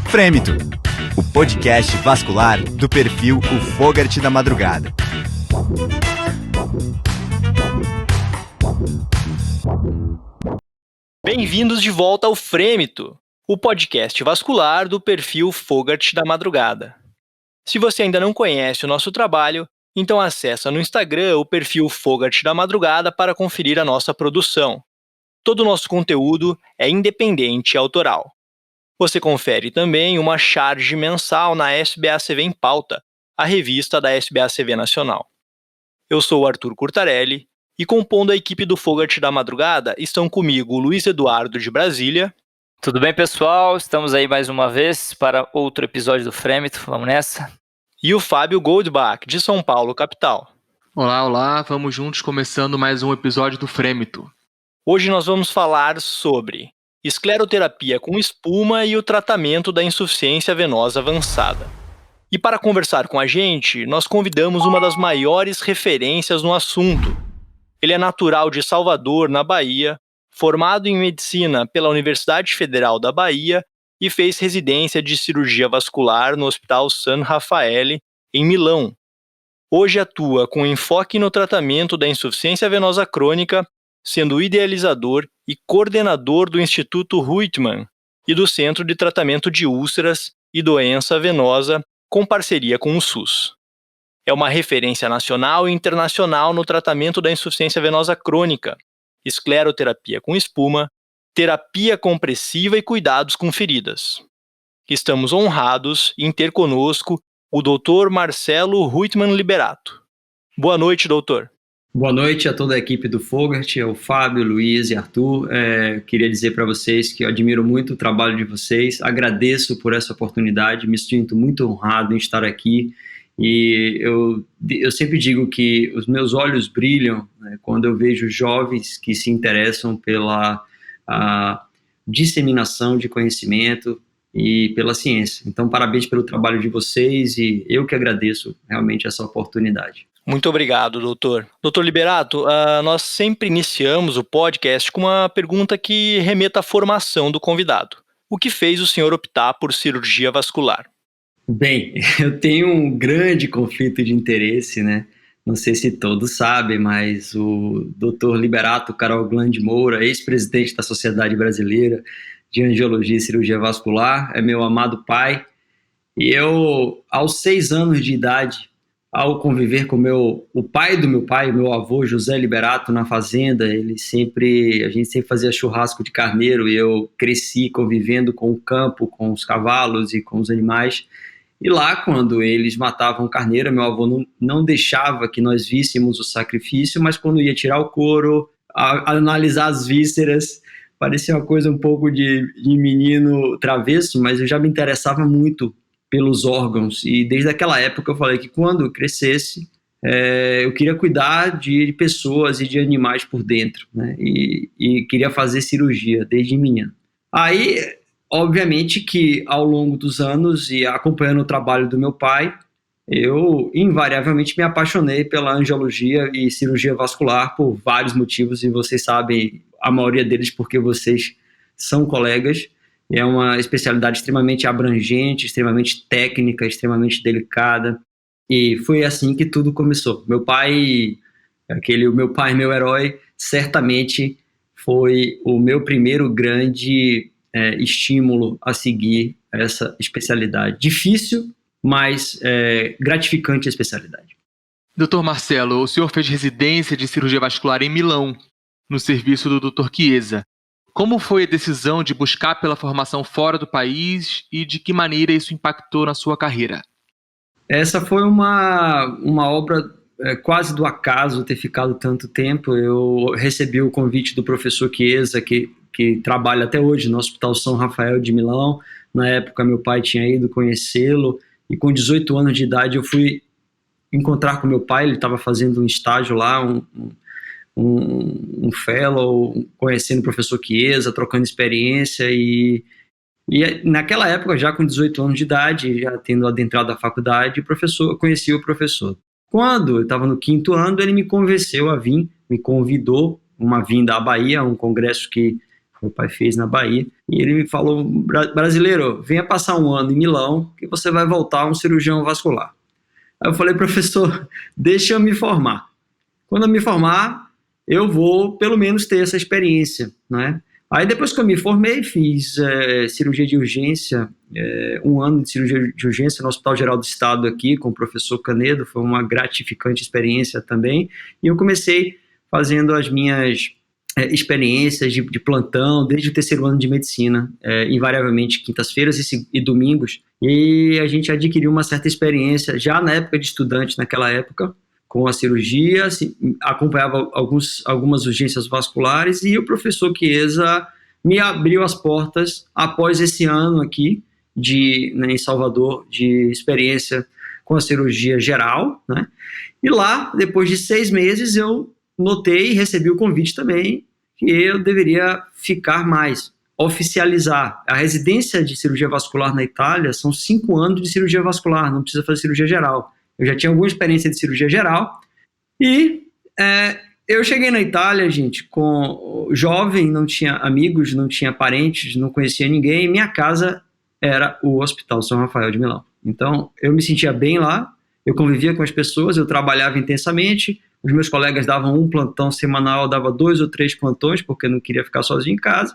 Frêmito, o podcast vascular do perfil O Fogarty da Madrugada. Bem-vindos de volta ao Frêmito, o podcast vascular do perfil Fogarty da Madrugada. Se você ainda não conhece o nosso trabalho, então acessa no Instagram o perfil Fogarty da Madrugada para conferir a nossa produção. Todo o nosso conteúdo é independente e autoral. Você confere também uma charge mensal na SBACV em Pauta, a revista da SBACV Nacional. Eu sou o Arthur Curtarelli e, compondo a equipe do Fogarty da Madrugada, estão comigo o Luiz Eduardo de Brasília. Tudo bem, pessoal? Estamos aí mais uma vez para outro episódio do Frêmito. Vamos nessa? E o Fábio Goldbach, de São Paulo, capital. Olá, vamos juntos começando mais um episódio do Frêmito. Hoje nós vamos falar sobre escleroterapia com espuma e o tratamento da insuficiência venosa avançada. E para conversar com a gente, nós convidamos uma das maiores referências no assunto. Ele é natural de Salvador, na Bahia, formado em medicina pela Universidade Federal da Bahia e fez residência de cirurgia vascular no Hospital San Raffaele, em Milão. Hoje atua com enfoque no tratamento da insuficiência venosa crônica, sendo idealizador e coordenador do Instituto Reutemann e do Centro de Tratamento de Úlceras e Doença Venosa, com parceria com o SUS. É uma referência nacional e internacional no tratamento da insuficiência venosa crônica, escleroterapia com espuma, terapia compressiva e cuidados com feridas. Estamos honrados em ter conosco o Dr. Marcelo Reutemann Liberato. Boa noite, doutor. Boa noite a toda a equipe do Fogarty, ao Fábio, Luiz e Arthur. Queria dizer para vocês que eu admiro muito o trabalho de vocês, agradeço por essa oportunidade, me sinto muito honrado em estar aqui e eu sempre digo que os meus olhos brilham, né, quando eu vejo jovens que se interessam pela disseminação de conhecimento e pela ciência. Então, parabéns pelo trabalho de vocês e eu que agradeço realmente essa oportunidade. Muito obrigado, doutor. Doutor Liberato, nós sempre iniciamos o podcast com uma pergunta que remeta à formação do convidado. O que fez o senhor optar por cirurgia vascular? Bem, eu tenho um grande conflito de interesse, né? Não sei se todos sabem, mas o Dr. Liberato Carol Glande Moura, ex-presidente da Sociedade Brasileira de Angiologia e Cirurgia Vascular, é meu amado pai. E eu, aos 6 anos de idade, ao conviver com o pai do meu pai, meu avô José Liberato, na fazenda, a gente sempre fazia churrasco de carneiro e eu cresci convivendo com o campo, com os cavalos e com os animais. E lá, quando eles matavam o carneiro, meu avô não deixava que nós víssemos o sacrifício, mas quando ia tirar o couro, analisar as vísceras, parecia uma coisa um pouco de menino travesso, mas eu já me interessava muito pelos órgãos, e desde aquela época eu falei que quando eu crescesse, eu queria cuidar de pessoas e de animais por dentro, né? E queria fazer cirurgia desde menino. Aí, obviamente que ao longo dos anos e acompanhando o trabalho do meu pai, eu invariavelmente me apaixonei pela angiologia e cirurgia vascular por vários motivos, e vocês sabem a maioria deles porque vocês são colegas. É uma especialidade extremamente abrangente, extremamente técnica, extremamente delicada. E foi assim que tudo começou. Meu pai, meu herói, certamente foi o meu primeiro grande estímulo a seguir essa especialidade. Difícil, mas gratificante a especialidade. Dr. Marcelo, o senhor fez residência de cirurgia vascular em Milão, no serviço do Dr. Chiesa. Como foi a decisão de buscar pela formação fora do país e de que maneira isso impactou na sua carreira? Essa foi uma obra quase do acaso ter ficado tanto tempo. Eu recebi o convite do professor Chiesa, que trabalha até hoje no Hospital São Rafael de Milão. Na época, meu pai tinha ido conhecê-lo e com 18 anos de idade eu fui encontrar com meu pai. Ele estava fazendo um estágio lá, um fellow, conhecendo o professor Chiesa, trocando experiência e naquela época, já com 18 anos de idade, já tendo adentrado a faculdade, conheci o professor. Quando eu estava no 5º ano, ele me convenceu a vir, me convidou uma vinda à Bahia, um congresso que Meu pai fez na Bahia. E ele me falou, brasileiro, venha passar um ano em Milão que você vai voltar um cirurgião vascular. Aí eu falei, professor, deixa eu me formar. Quando eu me formar, eu vou pelo menos ter essa experiência, né? Aí depois que eu me formei, fiz cirurgia de urgência, 1 ano de cirurgia de urgência no Hospital Geral do Estado aqui, com o professor Canedo, foi uma gratificante experiência também, e eu comecei fazendo as minhas experiências de plantão, desde o 3º ano de medicina, invariavelmente quintas-feiras e domingos, e a gente adquiriu uma certa experiência, já na época de estudante, naquela época, com a cirurgia, acompanhava algumas urgências vasculares, e o professor Chiesa me abriu as portas após esse ano aqui, em Salvador, de experiência com a cirurgia geral, né? E lá, depois de 6 meses, eu notei e recebi o convite também que eu deveria ficar mais, oficializar. A residência de cirurgia vascular na Itália são 5 anos de cirurgia vascular, não precisa fazer cirurgia geral. Eu já tinha alguma experiência de cirurgia geral e eu cheguei na Itália, gente, jovem, não tinha amigos, não tinha parentes, não conhecia ninguém, e minha casa era o Hospital São Rafael de Milão. Então, eu me sentia bem lá, eu convivia com as pessoas, eu trabalhava intensamente, os meus colegas davam um plantão semanal, eu dava 2 ou 3 plantões, porque eu não queria ficar sozinho em casa,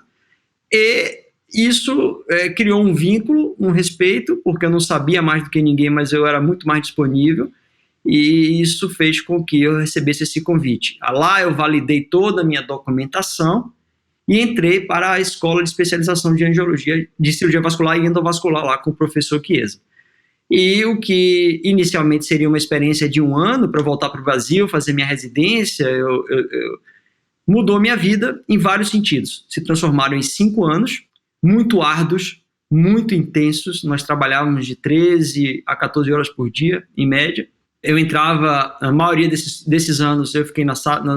e isso criou um vínculo, um respeito, porque eu não sabia mais do que ninguém, mas eu era muito mais disponível, e isso fez com que eu recebesse esse convite. Lá eu validei toda a minha documentação e entrei para a escola de especialização de angiologia, de cirurgia vascular e endovascular lá com o professor Chiesa. E o que inicialmente seria uma experiência de 1 ano para voltar para o Brasil, fazer minha residência, mudou minha vida em vários sentidos. Se transformaram em 5 anos, muito árduos, muito intensos. Nós trabalhávamos de 13 a 14 horas por dia, em média. Eu entrava, a maioria desses anos, eu fiquei no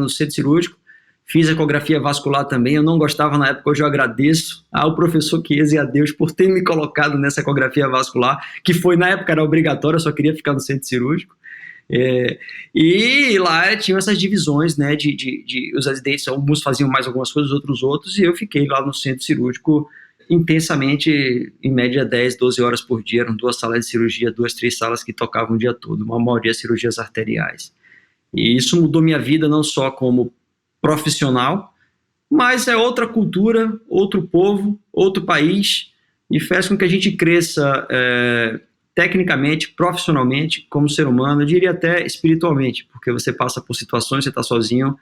centro cirúrgico, fiz ecografia vascular também. Eu não gostava na época, hoje eu agradeço ao professor Chiesa e a Deus por ter me colocado nessa ecografia vascular, que foi, na época, era obrigatória, eu só queria ficar no centro cirúrgico. E lá tinham essas divisões, né, os residentes, alguns faziam mais algumas coisas, outros, e eu fiquei lá no centro cirúrgico intensamente, em média 10, 12 horas por dia, eram 2 salas de cirurgia, 2, 3 salas que tocavam o dia todo, uma maioria cirurgias arteriais. E isso mudou minha vida não só como profissional, mas é outra cultura, outro povo, outro país, e faz com que a gente cresça tecnicamente, profissionalmente, como ser humano, eu diria até espiritualmente, porque você passa por situações, você está sozinho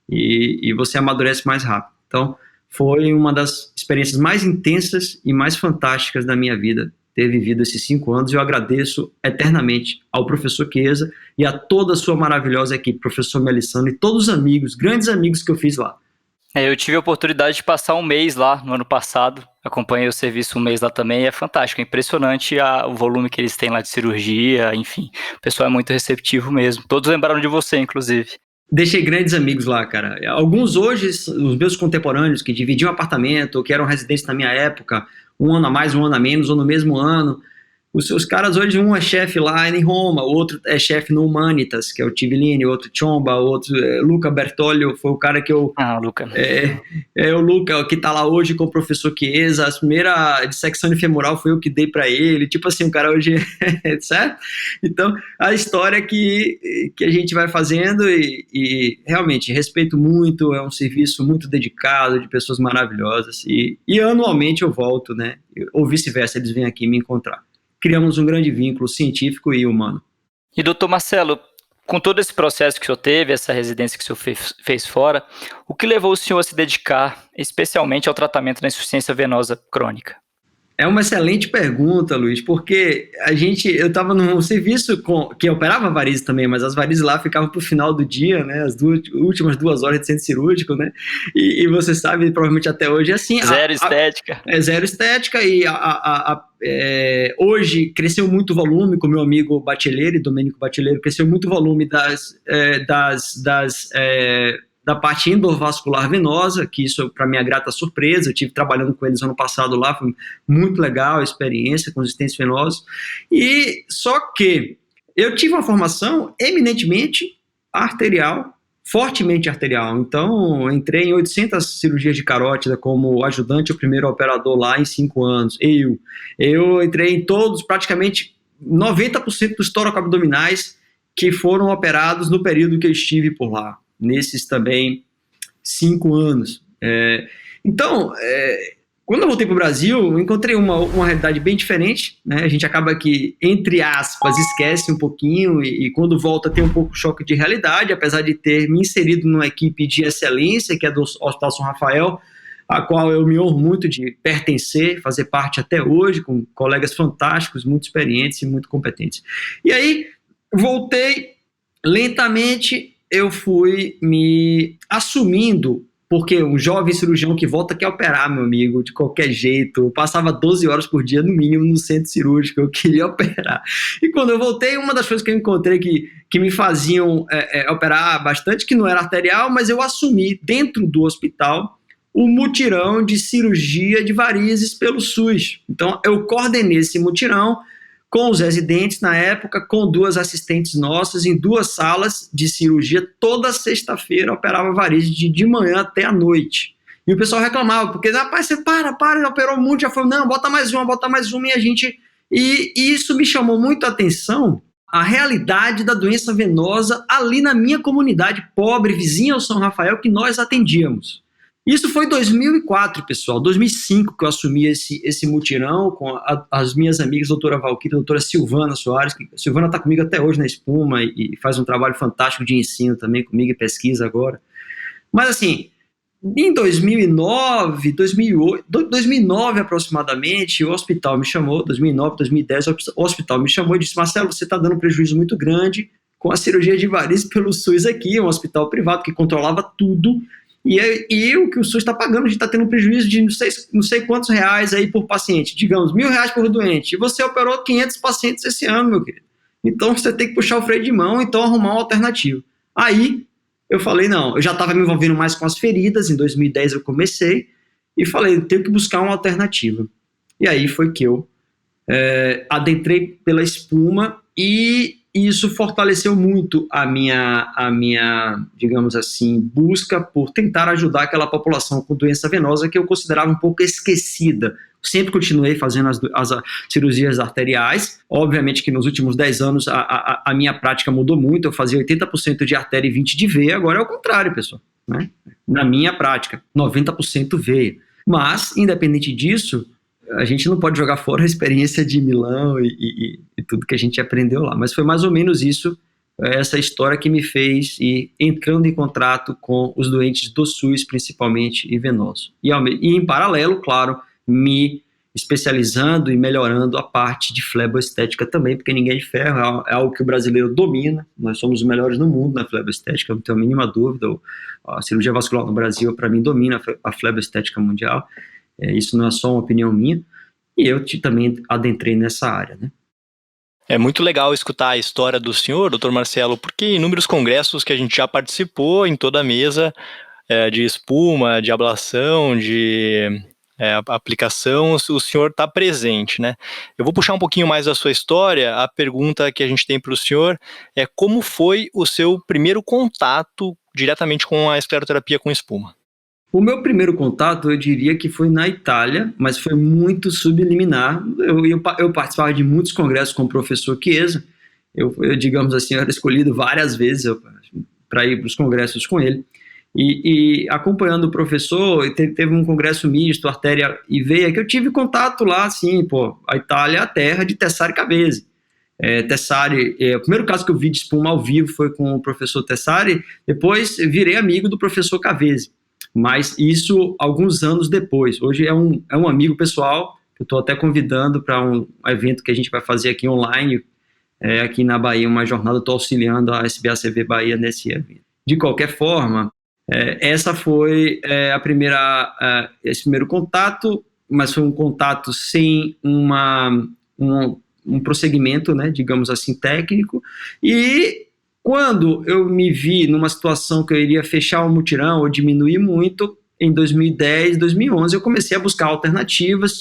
e você amadurece mais rápido. Então, foi uma das experiências mais intensas e mais fantásticas da minha vida, ter vivido esses 5 anos, e eu agradeço eternamente ao professor Chiesa e a toda a sua maravilhosa equipe, professor Melissandro, e todos os amigos, grandes amigos que eu fiz lá. Eu tive a oportunidade de passar 1 mês lá no ano passado, acompanhei o serviço 1 mês lá também, e é fantástico, é impressionante o volume que eles têm lá de cirurgia, enfim, o pessoal é muito receptivo mesmo, todos lembraram de você, inclusive. Deixei grandes amigos lá, cara. Alguns hoje, os meus contemporâneos, que dividiam apartamento, que eram residentes na minha época, 1 ano a mais, 1 ano a menos, ou no mesmo ano. Os caras hoje, um é chefe lá em Roma, o outro é chefe no Humanitas, que é o Tivellini, outro Ciomba, outro Luca Bertoglio, foi o cara que eu... Luca. O Luca, que tá lá hoje com o professor Chiesa, a primeira dissecção femoral foi eu que dei pra ele, tipo assim, o cara hoje, certo? Então, a história que a gente vai fazendo e realmente, respeito muito, é um serviço muito dedicado, de pessoas maravilhosas, e anualmente eu volto, né, ou vice-versa, eles vêm aqui me encontrar. Criamos um grande vínculo científico e humano. E doutor Marcelo, com todo esse processo que o senhor teve, essa residência que o senhor fez fora, o que levou o senhor a se dedicar especialmente ao tratamento da insuficiência venosa crônica? É uma excelente pergunta, Luiz, porque eu estava num serviço que operava varizes também, mas as varizes lá ficavam para o final do dia, né, as últimas 2 horas de centro cirúrgico, né, e você sabe, provavelmente até hoje é assim. Zero estética. Zero estética, e hoje cresceu muito o volume, com meu amigo Baccelleri, Domenico Baccelleri, cresceu muito o volume da parte endovascular venosa, que isso, para minha grata surpresa, eu tive trabalhando com eles ano passado lá, foi muito legal a experiência com os estentes venosos, e só que eu tive uma formação eminentemente arterial, fortemente arterial. Então, eu entrei em 800 cirurgias de carótida como ajudante ou primeiro operador lá em 5 anos. Eu entrei em todos, praticamente 90% dos toracoabdominais que foram operados no período que eu estive por lá, nesses também 5 anos. Então, quando eu voltei para o Brasil, eu encontrei uma realidade bem diferente, né? A gente acaba que, entre aspas, esquece um pouquinho e quando volta tem um pouco de choque de realidade, apesar de ter me inserido numa equipe de excelência, que é do Hospital São Rafael, a qual eu me honro muito de pertencer, fazer parte até hoje, com colegas fantásticos, muito experientes e muito competentes. E aí, voltei lentamente, eu fui me assumindo, porque um jovem cirurgião que volta quer operar, meu amigo, de qualquer jeito. Eu passava 12 horas por dia, no mínimo, no centro cirúrgico, eu queria operar. E quando eu voltei, uma das coisas que eu encontrei que me faziam operar bastante, que não era arterial, mas eu assumi dentro do hospital o mutirão de cirurgia de varizes pelo SUS. Então, eu coordenei esse mutirão com os residentes na época, com 2 assistentes nossas, em 2 salas de cirurgia, toda sexta-feira operava varizes de manhã até a noite. E o pessoal reclamava, porque, rapaz, você para, operou muito, já foi, não, bota mais uma, e a gente... E isso me chamou muito a atenção, a realidade da doença venosa ali na minha comunidade pobre, vizinha ao São Rafael, que nós atendíamos. Isso foi em 2004, pessoal, 2005 que eu assumi esse mutirão com as minhas amigas, doutora Valquíria e doutora Silvana Soares, que a Silvana está comigo até hoje na Espuma e faz um trabalho fantástico de ensino também comigo e pesquisa agora. Mas assim, em 2009 aproximadamente, o hospital me chamou, 2009, 2010, o hospital me chamou e disse, Marcelo, você está dando um prejuízo muito grande com a cirurgia de varizes pelo SUS aqui, um hospital privado que controlava tudo. E o que o SUS está pagando, a gente está tendo um prejuízo de não sei quantos reais aí por paciente, digamos, R$1.000 por doente, e você operou 500 pacientes esse ano, meu querido. Então você tem que puxar o freio de mão, então arrumar uma alternativa. Aí eu falei, não, eu já estava me envolvendo mais com as feridas, em 2010 eu comecei, e falei, eu tenho que buscar uma alternativa. E aí foi que eu adentrei pela Espuma e isso fortaleceu muito a minha, digamos assim, busca por tentar ajudar aquela população com doença venosa que eu considerava um pouco esquecida. Sempre continuei fazendo as cirurgias arteriais. Obviamente que nos últimos 10 anos a minha prática mudou muito. Eu fazia 80% de artéria e 20% de veia. Agora é o contrário, pessoal, né? Na minha prática, 90% veia. Mas, independente disso, a gente não pode jogar fora a experiência de Milão e tudo que a gente aprendeu lá. Mas foi mais ou menos isso, essa história que me fez ir entrando em contato com os doentes do SUS, principalmente, e venoso. E em paralelo, claro, me especializando e melhorando a parte de fleboestética também, porque ninguém é de ferro, é algo que o brasileiro domina. Nós somos os melhores no mundo na fleboestética, não tenho a mínima dúvida. A cirurgia vascular no Brasil, para mim, domina a fleboestética mundial. Isso não é só uma opinião minha, e eu também adentrei nessa área, né? É muito legal escutar a história do senhor, doutor Marcelo, porque inúmeros congressos que a gente já participou em toda a mesa de espuma, de ablação, de aplicação, o senhor está presente, né? Eu vou puxar um pouquinho mais da sua história. A pergunta que a gente tem para o senhor é como foi o seu primeiro contato diretamente com a escleroterapia com espuma? O meu primeiro contato, eu diria que foi na Itália, mas foi muito subliminar. Eu participava de muitos congressos com o professor Chiesa. Eu digamos assim, eu era escolhido várias vezes para ir para os congressos com ele. E acompanhando o professor, teve um congresso misto, artéria e veia, que eu tive contato lá, assim, a Itália é a terra de Tessari Cavesi. Tessari, o primeiro caso que eu vi de espuma ao vivo foi com o professor Tessari, depois virei amigo do professor Cavesi. Mas isso alguns anos depois. Hoje é um amigo pessoal, que eu estou até convidando para um evento que a gente vai fazer aqui online, aqui na Bahia, uma jornada, estou auxiliando a SBACV Bahia nesse evento. De qualquer forma, essa foi esse primeiro contato, mas foi um contato sem um prosseguimento, né, digamos assim, técnico, e quando eu me vi numa situação que eu iria fechar o mutirão ou diminuir muito, em 2010, 2011, eu comecei a buscar alternativas,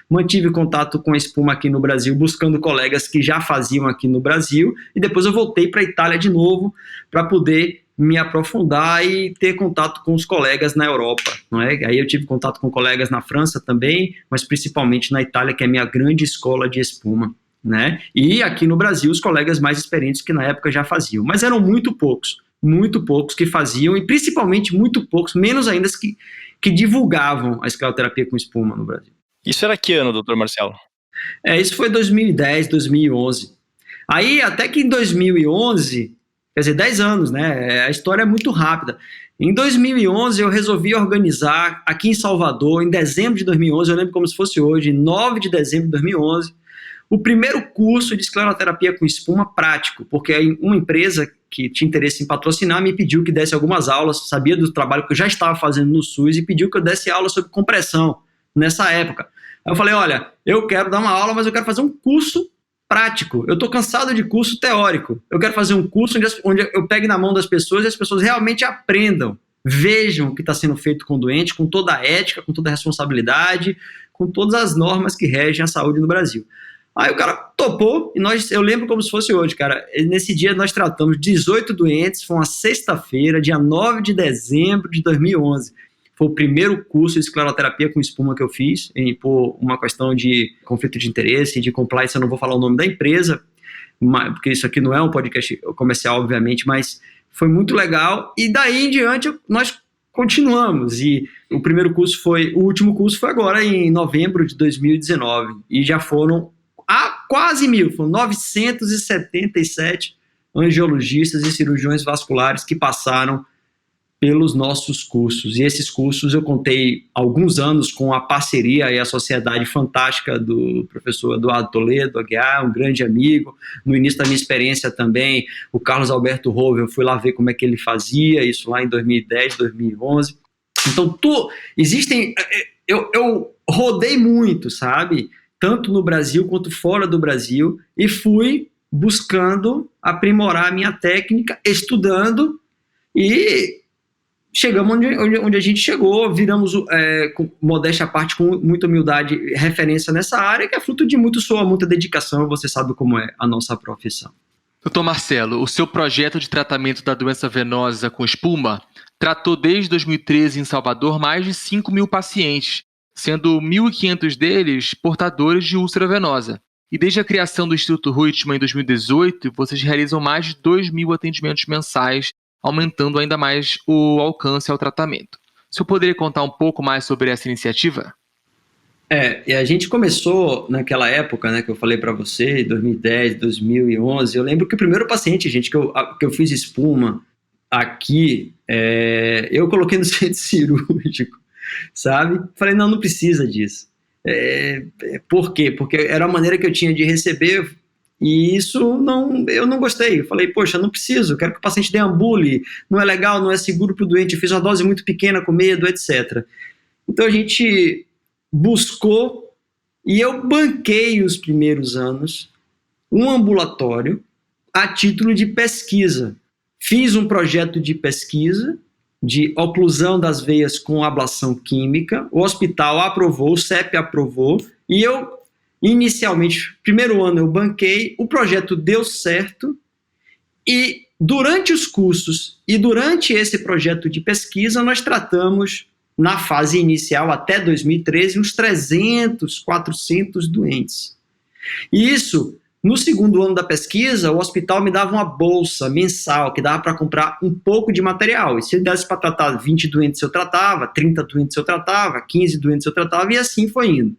mantive contato com a espuma aqui no Brasil, buscando colegas que já faziam aqui no Brasil, e depois eu voltei para a Itália de novo, para poder me aprofundar e ter contato com os colegas na Europa, não é? Aí eu tive contato com colegas na França também, mas principalmente na Itália, que é a minha grande escola de espuma, né? E aqui no Brasil, os colegas mais experientes que na época já faziam, mas eram muito poucos que faziam, e principalmente muito poucos, menos ainda que divulgavam a escleroterapia com espuma no Brasil. Isso era que ano, doutor Marcelo? Isso foi 2010, 2011. Aí, até que em 2011, quer dizer, 10 anos, né? A história é muito rápida. Em 2011, eu resolvi organizar aqui em Salvador, em dezembro de 2011, eu lembro como se fosse hoje, 9 de dezembro de 2011, o primeiro curso de escleroterapia com espuma prático, porque uma empresa que tinha interesse em patrocinar me pediu que desse algumas aulas, sabia do trabalho que eu já estava fazendo no SUS e pediu que eu desse aula sobre compressão nessa época. Aí eu falei, olha, eu quero dar uma aula, mas eu quero fazer um curso prático. Eu estou cansado de curso teórico. Eu quero fazer um curso onde eu pegue na mão das pessoas e as pessoas realmente aprendam, vejam o que está sendo feito com o doente, com toda a ética, com toda a responsabilidade, com todas as normas que regem a saúde no Brasil. Aí o cara topou e eu lembro como se fosse hoje, cara. Nesse dia nós tratamos 18 doentes, foi uma sexta-feira, dia 9 de dezembro de 2011. Foi o primeiro curso de escleroterapia com espuma que eu fiz, por uma questão de conflito de interesse, de compliance. Eu não vou falar o nome da empresa, porque isso aqui não é um podcast comercial, obviamente, mas foi muito legal. E daí em diante nós continuamos. E o último curso foi agora em novembro de 2019. E já foram quase 1.000, foram 977 angiologistas e cirurgiões vasculares que passaram pelos nossos cursos. E esses cursos eu contei alguns anos com a parceria e a sociedade fantástica do professor Eduardo Toledo Aguiar, um grande amigo. No início da minha experiência também, o Carlos Alberto Rove, eu fui lá ver como é que ele fazia, isso lá em 2010, 2011. Então, eu rodei muito, sabe? Tanto no Brasil quanto fora do Brasil, e fui buscando aprimorar a minha técnica, estudando, e chegamos onde a gente chegou, viramos, com modéstia à parte, com muita humildade, referência nessa área, que é fruto de muito suor, muita dedicação, você sabe como é a nossa profissão. Doutor Marcelo, o seu projeto de tratamento da doença venosa com espuma tratou desde 2013 em Salvador mais de 5.000 pacientes, sendo 1.500 deles portadores de úlcera venosa. E desde a criação do Instituto Reutemann em 2018, vocês realizam mais de 2.000 atendimentos mensais, aumentando ainda mais o alcance ao tratamento. O senhor poderia contar um pouco mais sobre essa iniciativa? E a gente começou naquela época, né, que eu falei para você, 2010, 2011. Eu lembro que o primeiro paciente, gente, que eu fiz espuma aqui, eu coloquei no centro cirúrgico, sabe? Falei, não precisa disso. Por quê? Porque era a maneira que eu tinha de receber, e isso eu não gostei. Eu falei, poxa, não preciso, quero que o paciente deambule, não é legal, não é seguro para o doente, eu fiz uma dose muito pequena com medo, etc. Então a gente buscou, e eu banquei os primeiros anos, um ambulatório a título de pesquisa. Fiz um projeto de pesquisa, de oclusão das veias com ablação química, o hospital aprovou, o CEP aprovou, e eu, inicialmente, primeiro ano eu banquei, o projeto deu certo, e durante os cursos e durante esse projeto de pesquisa, nós tratamos, na fase inicial, até 2013, uns 300, 400 doentes. E isso, no segundo ano da pesquisa, o hospital me dava uma bolsa mensal, que dava para comprar um pouco de material. E se ele desse para tratar 20 doentes eu tratava, 30 doentes eu tratava, 15 doentes eu tratava, e assim foi indo.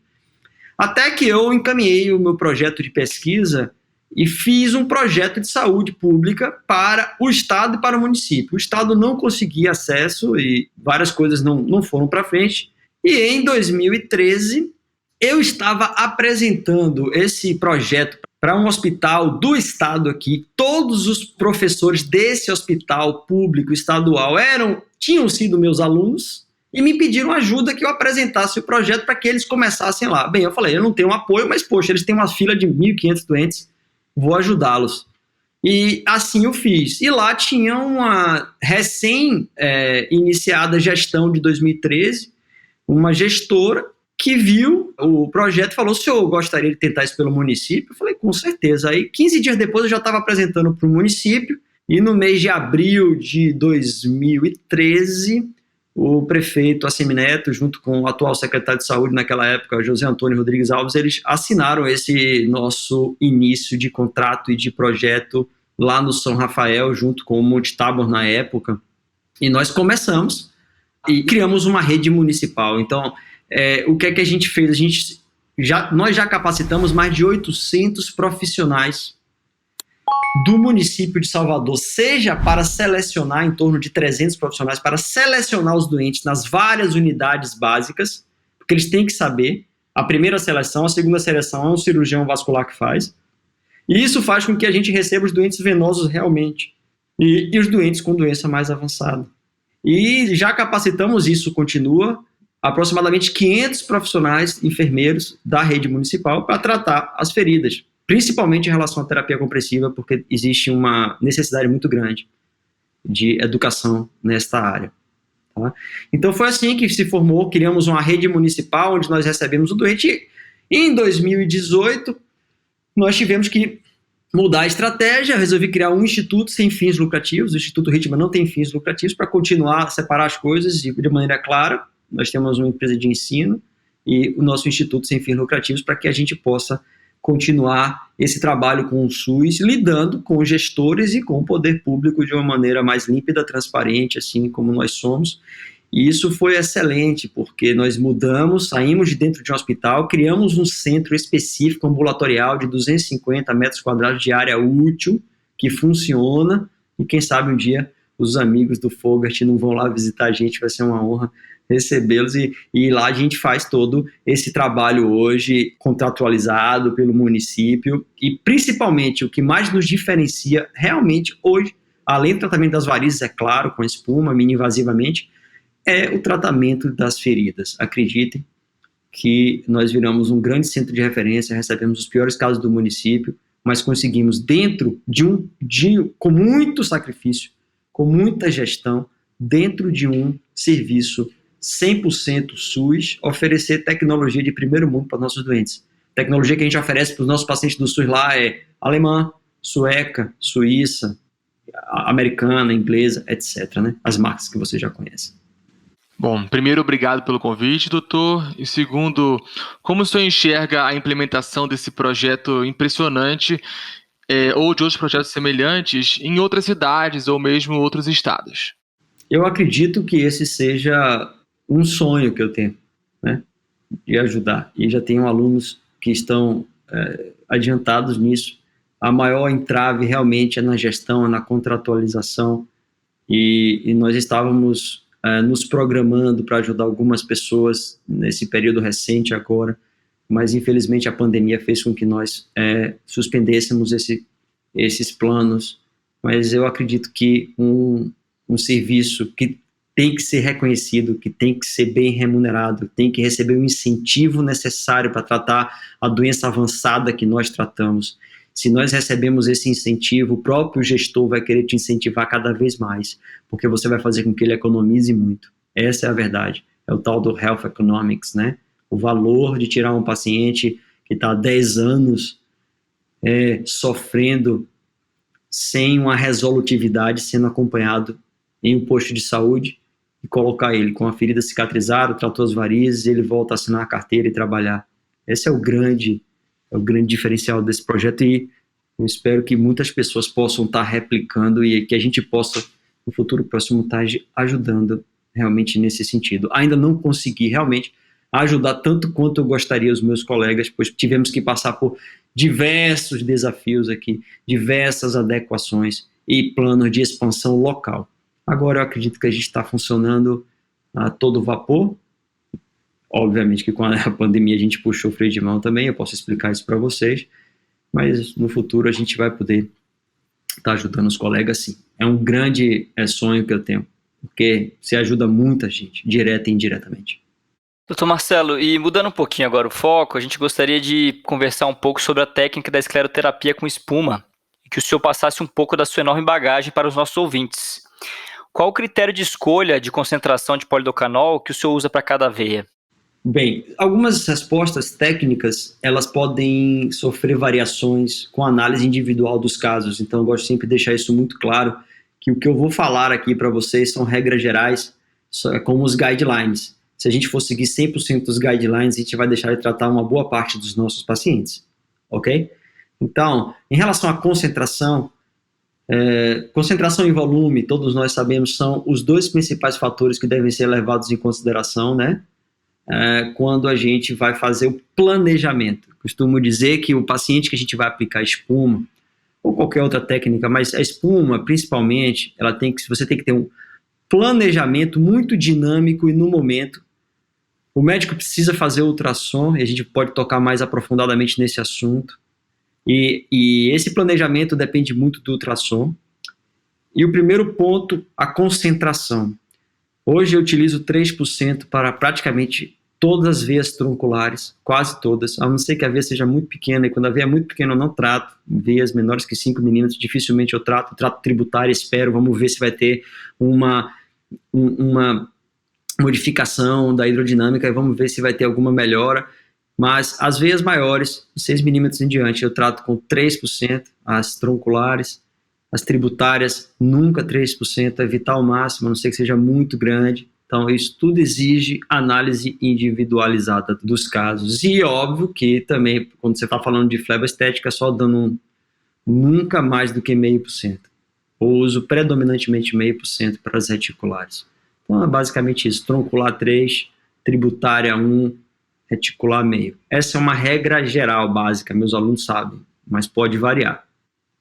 Até que eu encaminhei o meu projeto de pesquisa e fiz um projeto de saúde pública para o Estado e para o município. O Estado não conseguia acesso e várias coisas não foram para frente. E em 2013, eu estava apresentando esse projeto para um hospital do Estado aqui. Todos os professores desse hospital público estadual tinham sido meus alunos e me pediram ajuda que eu apresentasse o projeto para que eles começassem lá. Bem, eu falei, eu não tenho um apoio, mas, poxa, eles têm uma fila de 1.500 doentes, vou ajudá-los. E assim eu fiz. E lá tinha uma recém-iniciada gestão de 2013, uma gestora que viu o projeto e falou, o senhor gostaria de tentar isso pelo município? Eu falei, com certeza. Aí, 15 dias depois, eu já estava apresentando para o município, E no mês de abril de 2013, o prefeito Assemineto, junto com o atual secretário de saúde naquela época, José Antônio Rodrigues Alves, eles assinaram esse nosso início de contrato e de projeto lá no São Rafael, junto com o Monte Tabor na época. E nós começamos e criamos uma rede municipal. Então, o que é que a gente fez? Nós já capacitamos mais de 800 profissionais do município de Salvador, seja para selecionar em torno de 300 profissionais, para selecionar os doentes nas várias unidades básicas, porque eles têm que saber, a primeira seleção, a segunda seleção é um cirurgião vascular que faz, e isso faz com que a gente receba os doentes venosos realmente, e os doentes com doença mais avançada. E já capacitamos, isso continua, aproximadamente 500 profissionais enfermeiros da rede municipal para tratar as feridas, principalmente em relação à terapia compressiva, porque existe uma necessidade muito grande de educação nesta área. Tá? Então foi assim que se formou, criamos uma rede municipal onde nós recebemos o doente. E em 2018, nós tivemos que mudar a estratégia, resolvi criar um instituto sem fins lucrativos, o Instituto Ritma não tem fins lucrativos, para continuar a separar as coisas de maneira clara. Nós temos uma empresa de ensino e o nosso instituto sem fins lucrativos para que a gente possa continuar esse trabalho com o SUS, lidando com gestores e com o poder público de uma maneira mais límpida, transparente, assim como nós somos. E isso foi excelente, porque nós mudamos, saímos de dentro de um hospital, criamos um centro específico ambulatorial de 250 metros quadrados de área útil, que funciona, e quem sabe um dia os amigos do Fogart não vão lá visitar a gente, vai ser uma honra recebê-los, e lá a gente faz todo esse trabalho hoje contratualizado pelo município, e principalmente o que mais nos diferencia realmente hoje, além do tratamento das varizes, é claro, com espuma, mini-invasivamente, é o tratamento das feridas. Acreditem que nós viramos um grande centro de referência, recebemos os piores casos do município, mas conseguimos, dentro com muito sacrifício, com muita gestão, dentro de um serviço 100% SUS, oferecer tecnologia de primeiro mundo para nossos doentes. A tecnologia que a gente oferece para os nossos pacientes do SUS lá é alemã, sueca, suíça, americana, inglesa, etc., né? As marcas que você já conhece. Bom, primeiro, obrigado pelo convite, doutor. E segundo, como o senhor enxerga a implementação desse projeto impressionante ou de outros projetos semelhantes em outras cidades ou mesmo outros estados? Eu acredito que esse seja um sonho que eu tenho, né, de ajudar. E já tenho alunos que estão adiantados nisso. A maior entrave realmente é na gestão, é na contratualização. E nós estávamos nos programando para ajudar algumas pessoas nesse período recente agora, mas infelizmente a pandemia fez com que nós suspendêssemos esses planos. Mas eu acredito que um serviço que tem que ser reconhecido, que tem que ser bem remunerado, tem que receber o incentivo necessário para tratar a doença avançada que nós tratamos. Se nós recebemos esse incentivo, o próprio gestor vai querer te incentivar cada vez mais, porque você vai fazer com que ele economize muito. Essa é a verdade. É o tal do health economics, né? O valor de tirar um paciente que está há 10 anos sofrendo sem uma resolutividade, sendo acompanhado em um posto de saúde e colocar ele com a ferida cicatrizada, tratou as varizes, ele volta a assinar a carteira e trabalhar. Esse é o grande diferencial desse projeto, e eu espero que muitas pessoas possam estar replicando e que a gente possa, no futuro próximo, estar ajudando realmente nesse sentido. Ainda não consegui realmente ajudar tanto quanto eu gostaria os meus colegas, pois tivemos que passar por diversos desafios aqui, diversas adequações e planos de expansão local. Agora eu acredito que a gente está funcionando a todo vapor. Obviamente que com a pandemia a gente puxou o freio de mão também, eu posso explicar isso para vocês, mas no futuro a gente vai poder estar ajudando os colegas sim. É um grande sonho que eu tenho, porque você ajuda muita gente, direta e indiretamente. Doutor Marcelo, e mudando um pouquinho agora o foco, a gente gostaria de conversar um pouco sobre a técnica da escleroterapia com espuma, e que o senhor passasse um pouco da sua enorme bagagem para os nossos ouvintes. Qual o critério de escolha de concentração de polidocanol que o senhor usa para cada veia? Bem, algumas respostas técnicas, elas podem sofrer variações com a análise individual dos casos, então eu gosto sempre de deixar isso muito claro, que o que eu vou falar aqui para vocês são regras gerais, como os guidelines. Se a gente for seguir 100% dos guidelines, a gente vai deixar de tratar uma boa parte dos nossos pacientes, ok? Então, em relação à concentração, concentração e volume, todos nós sabemos, são os dois principais fatores que devem ser levados em consideração, né? Quando a gente vai fazer o planejamento. Costumo dizer que o paciente que a gente vai aplicar espuma, ou qualquer outra técnica, mas a espuma, principalmente, você tem que ter um planejamento muito dinâmico e no momento. O médico precisa fazer ultrassom, e a gente pode tocar mais aprofundadamente nesse assunto. E esse planejamento depende muito do ultrassom. E o primeiro ponto, a concentração. Hoje eu utilizo 3% para praticamente todas as veias tronculares, quase todas, a não ser que a veia seja muito pequena, e quando a veia é muito pequena eu não trato, veias menores que 5 milímetros, dificilmente eu trato tributária, espero, vamos ver se vai ter uma modificação da hidrodinâmica, e vamos ver se vai ter alguma melhora, mas as veias maiores, 6 milímetros em diante, eu trato com 3%, as tronculares, as tributárias, nunca 3%, evitar ao máximo, a não ser que seja muito grande. Então, isso tudo exige análise individualizada dos casos. E óbvio que também, quando você está falando de fleboestética, só dando nunca mais do que 0,5%. Eu uso predominantemente 0,5% para as reticulares. Então, é basicamente isso. Troncular 3, tributária 1, reticular 0,5%. Essa é uma regra geral, básica, meus alunos sabem, mas pode variar.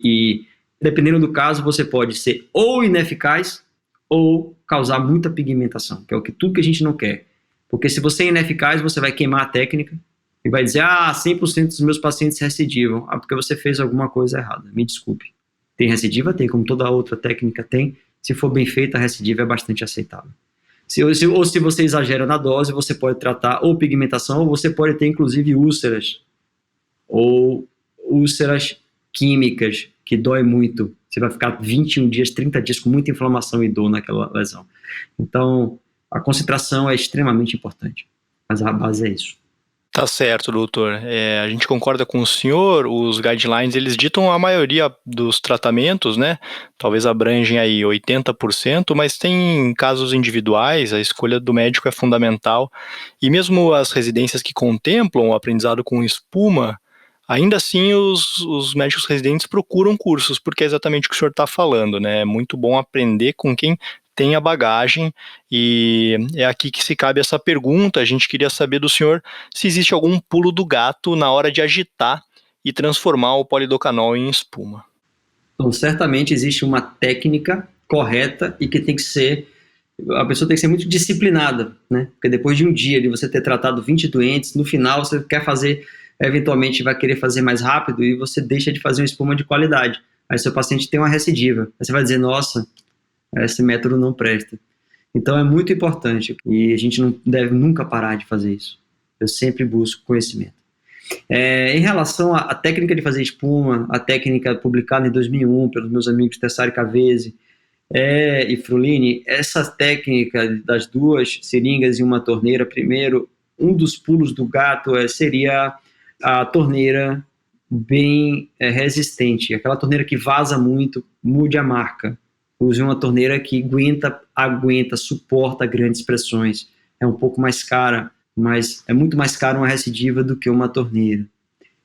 E dependendo do caso, você pode ser ou ineficaz ou causar muita pigmentação, que é tudo que a gente não quer. Porque se você é ineficaz, você vai queimar a técnica e vai dizer, 100% dos meus pacientes recidivam. Porque você fez alguma coisa errada, me desculpe. Tem recidiva? Tem, como toda outra técnica tem. Se for bem feita, a recidiva é bastante aceitável. Ou se você exagera na dose, você pode tratar ou pigmentação, ou você pode ter, inclusive, úlceras. Ou úlceras químicas, que dói muito. Você vai ficar 21 dias, 30 dias com muita inflamação e dor naquela lesão. Então, a concentração é extremamente importante. Mas a base é isso. Tá certo, doutor. A gente concorda com o senhor, os guidelines, eles ditam a maioria dos tratamentos, né? Talvez abrangem aí 80%, mas tem casos individuais, a escolha do médico é fundamental. E mesmo as residências que contemplam o aprendizado com espuma, ainda assim os médicos residentes procuram cursos, porque é exatamente o que o senhor está falando, né? É muito bom aprender com quem tem a bagagem, e é aqui que se cabe essa pergunta. A gente queria saber do senhor se existe algum pulo do gato na hora de agitar e transformar o polidocanol em espuma. Então, certamente existe uma técnica correta e que tem que ser, a pessoa tem que ser muito disciplinada, né? Porque depois de um dia de você ter tratado 20 doentes, no final você quer fazer, eventualmente vai querer fazer mais rápido e você deixa de fazer uma espuma de qualidade. Aí seu paciente tem uma recidiva. Aí você vai dizer, nossa, esse método não presta. Então é muito importante e a gente não deve nunca parar de fazer isso. Eu sempre busco conhecimento. Em relação à técnica de fazer espuma, a técnica publicada em 2001 pelos meus amigos Tessari Cavese e Frullini, essa técnica das 2 seringas e uma torneira, primeiro, um dos pulos do gato seria a torneira bem resistente, aquela torneira que vaza muito, mude a marca. Use uma torneira que aguenta, suporta grandes pressões. É um pouco mais cara, mas é muito mais cara uma recidiva do que uma torneira.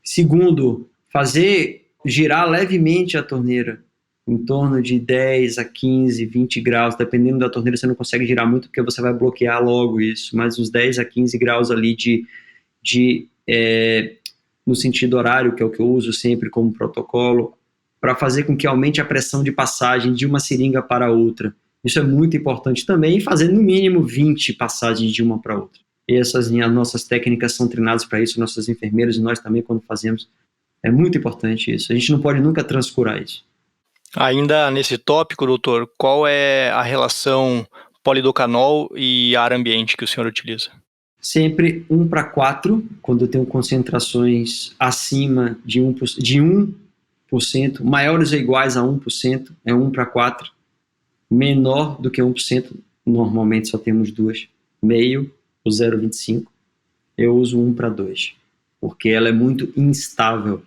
Segundo, fazer girar levemente a torneira, em torno de 10 a 15, 20 graus, dependendo da torneira você não consegue girar muito porque você vai bloquear logo isso, mas uns 10 a 15 graus ali no sentido horário, que é o que eu uso sempre como protocolo, para fazer com que aumente a pressão de passagem de uma seringa para outra. Isso é muito importante também, e fazer no mínimo 20 passagens de uma para outra. E as nossas técnicas são treinadas para isso, nossas enfermeiras e nós também quando fazemos. É muito importante isso, a gente não pode nunca transcurar isso. Ainda nesse tópico, doutor, qual é a relação polidocanol e ar ambiente que o senhor utiliza? Sempre 1:4, quando eu tenho concentrações acima de 1%, maiores ou iguais a 1%, é 1:4, menor do que 1%, normalmente só temos 2, meio ou 0,25, eu uso 1:2, porque ela é muito instável.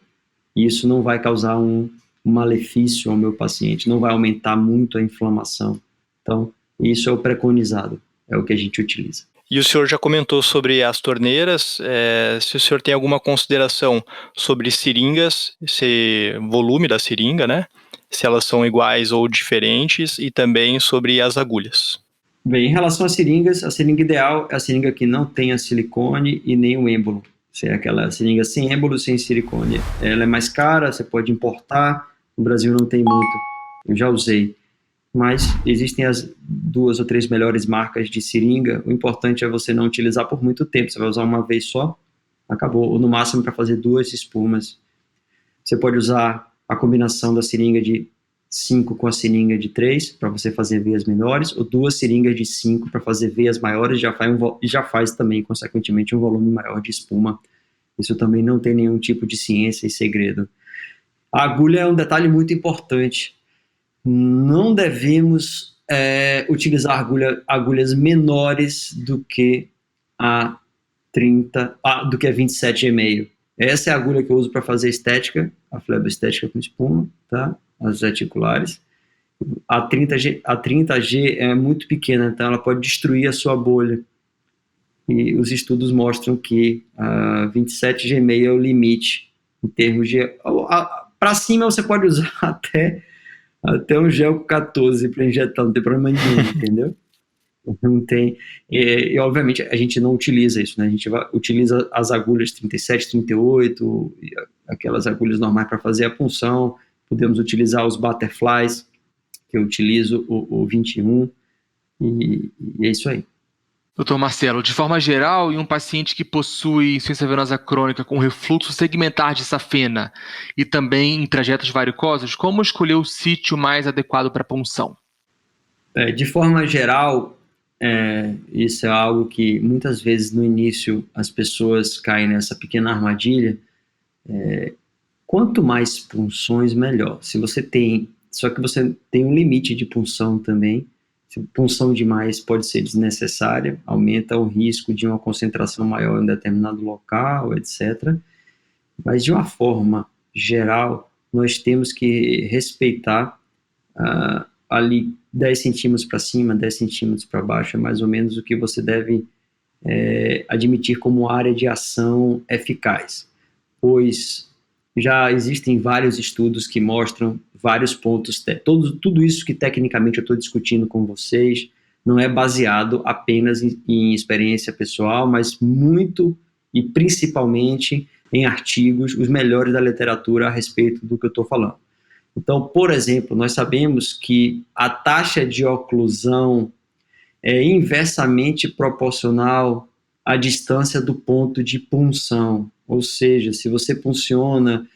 E isso não vai causar um malefício ao meu paciente, não vai aumentar muito a inflamação. Então, isso é o preconizado, é o que a gente utiliza. E o senhor já comentou sobre as torneiras, se o senhor tem alguma consideração sobre seringas, volume da seringa, né? Se elas são iguais ou diferentes, e também sobre as agulhas. Bem, em relação às seringas, a seringa ideal é a seringa que não tenha silicone e nem o êmbolo. Se é aquela seringa sem êmbolo, sem silicone. Ela é mais cara, você pode importar, no Brasil não tem muito, eu já usei. Mas existem as 2 ou 3 melhores marcas de seringa. O importante é você não utilizar por muito tempo. Você vai usar uma vez só, acabou. Ou no máximo para fazer 2 espumas. Você pode usar a combinação da seringa de 5 com a seringa de 3 para você fazer veias menores, ou 2 seringas de 5 para fazer veias maiores, já faz também, consequentemente, um volume maior de espuma. Isso também não tem nenhum tipo de ciência e segredo. A agulha é um detalhe muito importante. Não devemos utilizar agulhas menores do que a 27,5. Essa é a agulha que eu uso para fazer estética, a fleboestética com espuma, tá? As reticulares. A 30G é muito pequena, então ela pode destruir a sua bolha. E os estudos mostram que a 27G6 é o limite em termos de... Para cima você pode usar até um gel com 14 para injetar, não tem problema nenhum, entendeu? Não tem, e obviamente a gente não utiliza isso, né? A gente utiliza as agulhas 37, 38, aquelas agulhas normais para fazer a punção. Podemos utilizar os butterflies, que eu utilizo o 21, e é isso aí. Dr. Marcelo, de forma geral, em um paciente que possui insuficiência venosa crônica com refluxo segmentar de safena e também em trajetos varicosos, como escolher o sítio mais adequado para punção? De forma geral, isso é algo que muitas vezes no início as pessoas caem nessa pequena armadilha. Quanto mais punções, melhor. Só que você tem um limite de punção também. Punção demais pode ser desnecessária, aumenta o risco de uma concentração maior em determinado local, etc. Mas, de uma forma geral, nós temos que respeitar ali 10 centímetros para cima, 10 centímetros para baixo, é mais ou menos o que você deve admitir como área de ação eficaz. Pois já existem vários estudos que mostram vários pontos, tudo isso que tecnicamente eu estou discutindo com vocês não é baseado apenas em experiência pessoal, mas muito e principalmente em artigos, os melhores da literatura a respeito do que eu estou falando. Então, por exemplo, nós sabemos que a taxa de oclusão é inversamente proporcional à distância do ponto de punção. Ou seja, se você punciona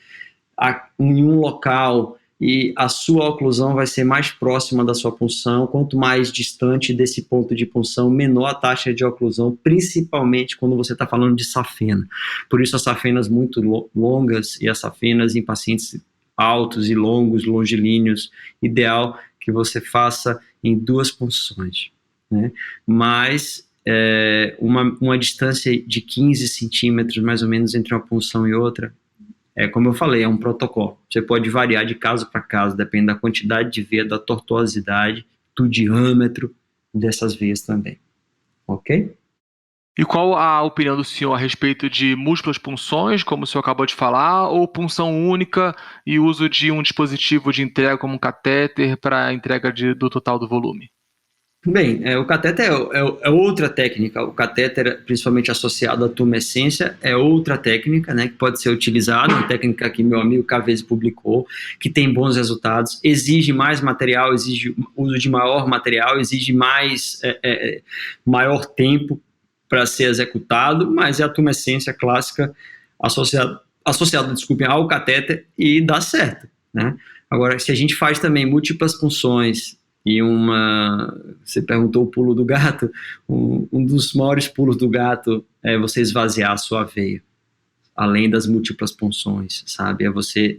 em um local e a sua oclusão vai ser mais próxima da sua punção, quanto mais distante desse ponto de punção, menor a taxa de oclusão, principalmente quando você está falando de safena. Por isso, as safenas muito longas e as safenas em pacientes altos e longos, longilíneos, ideal que você faça em 2 punções, né? Mas uma distância de 15 centímetros, mais ou menos, entre uma punção e outra, como eu falei, é um protocolo. Você pode variar de caso para caso, depende da quantidade de veia, da tortuosidade, do diâmetro dessas veias também. Ok? E qual a opinião do senhor a respeito de múltiplas punções, como o senhor acabou de falar, ou punção única e uso de um dispositivo de entrega como um catéter para a entrega do total do volume? Bem, o catéter é outra técnica. O catéter, principalmente associado à tumescência, é outra técnica, né, que pode ser utilizada, uma técnica que meu amigo Cavese publicou, que tem bons resultados, exige mais material, exige uso de maior material, exige maior tempo para ser executado, mas é a tumescência clássica associada ao catéter e dá certo, né? Agora, se a gente faz também múltiplas punções e você perguntou o pulo do gato, um dos maiores pulos do gato é você esvaziar a sua veia, além das múltiplas punções, sabe? É você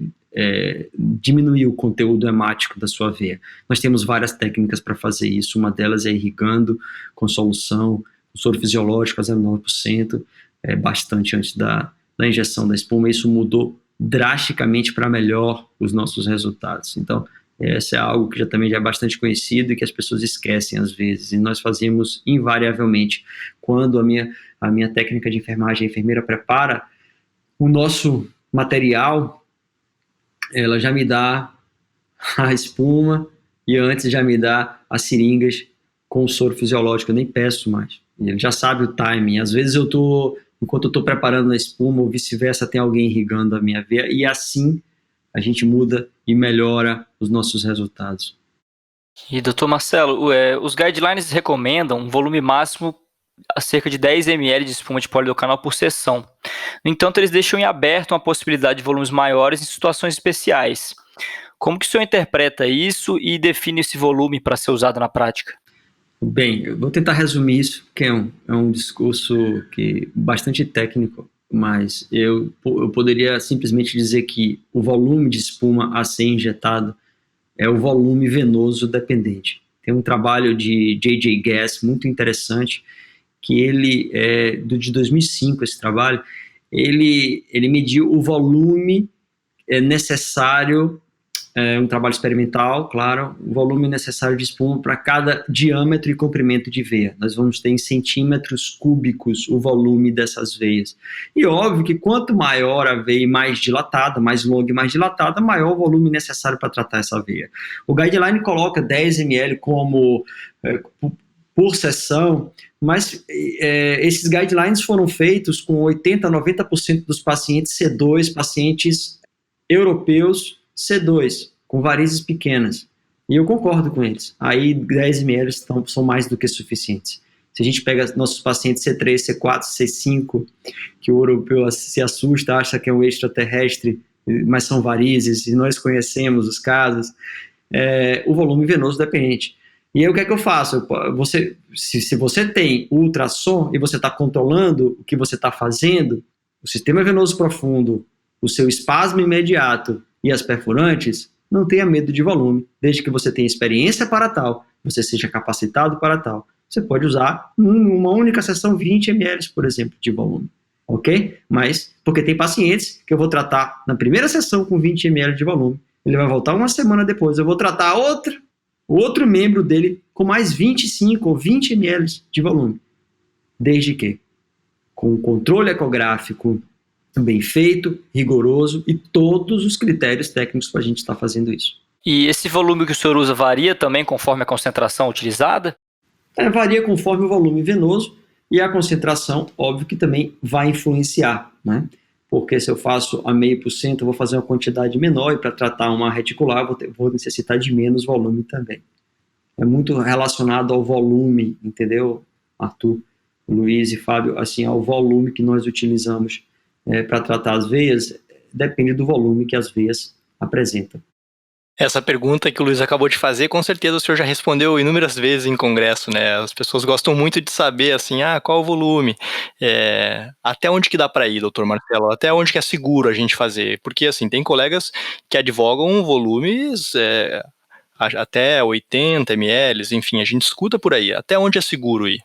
diminuir o conteúdo hemático da sua veia. Nós temos várias técnicas para fazer isso, uma delas é irrigando com solução, com soro fisiológico a 0,9%, bastante antes da injeção da espuma. Isso mudou drasticamente para melhor os nossos resultados. Então, essa é algo que também já é bastante conhecido e que as pessoas esquecem às vezes. E nós fazemos invariavelmente. Quando a minha técnica de enfermagem, a enfermeira prepara o nosso material, ela já me dá a espuma e antes já me dá as seringas com o soro fisiológico. Eu nem peço mais. Ele já sabe o timing. Às vezes enquanto eu estou preparando a espuma ou vice-versa, tem alguém irrigando a minha veia, e assim a gente muda e melhora os nossos resultados. E, doutor Marcelo, os guidelines recomendam um volume máximo a cerca de 10 ml de espuma de polidocanol por sessão. No entanto, eles deixam em aberto uma possibilidade de volumes maiores em situações especiais. Como que o senhor interpreta isso e define esse volume para ser usado na prática? Bem, eu vou tentar resumir isso, que é um discurso bastante técnico, mas eu poderia simplesmente dizer que o volume de espuma a ser injetado é o volume venoso dependente. Tem um trabalho de J.J. Gass muito interessante, que ele é de 2005, esse trabalho, ele mediu o volume necessário, um trabalho experimental, claro, o volume necessário de espuma para cada diâmetro e comprimento de veia. Nós vamos ter em centímetros cúbicos o volume dessas veias. E óbvio que quanto maior a veia, mais dilatada, mais longa e mais dilatada, maior o volume necessário para tratar essa veia. O guideline coloca 10 ml como por sessão, mas esses guidelines foram feitos com 80% a 90% dos pacientes C2, pacientes europeus C2, com varizes pequenas. E eu concordo com eles. Aí 10 ml são mais do que suficientes. Se a gente pega nossos pacientes C3, C4, C5, que o europeu se assusta, acha que é um extraterrestre, mas são varizes, e nós conhecemos os casos, o volume venoso dependente. E aí o que é que eu faço? Se você tem ultrassom e você está controlando o que você está fazendo, o sistema venoso profundo, o seu espasmo imediato e as perfurantes, não tenha medo de volume, desde que você tenha experiência para tal, você seja capacitado para tal. Você pode usar numa única sessão 20 ml, por exemplo, de volume, ok? Mas, porque tem pacientes que eu vou tratar na primeira sessão com 20 ml de volume, ele vai voltar uma semana depois, eu vou tratar outro membro dele com mais 25 ou 20 ml de volume, desde que com controle ecográfico bem feito, rigoroso e todos os critérios técnicos para a gente estar fazendo isso. E esse volume que o senhor usa varia também conforme a concentração utilizada? Varia conforme o volume venoso e a concentração, óbvio que também vai influenciar, né? Porque se eu faço a 0,5%, eu vou fazer uma quantidade menor e para tratar uma reticular vou necessitar de menos volume também. É muito relacionado ao volume, entendeu, Arthur, Luiz e Fábio, assim, ao volume que nós utilizamos para tratar as veias, depende do volume que as veias apresentam. Essa pergunta que o Luiz acabou de fazer, com certeza o senhor já respondeu inúmeras vezes em congresso, né? As pessoas gostam muito de saber, assim, qual o volume? Até onde que dá para ir, doutor Marcelo? Até onde que é seguro a gente fazer? Porque, assim, tem colegas que advogam volumes até 80 ml, enfim, a gente escuta por aí. Até onde é seguro ir?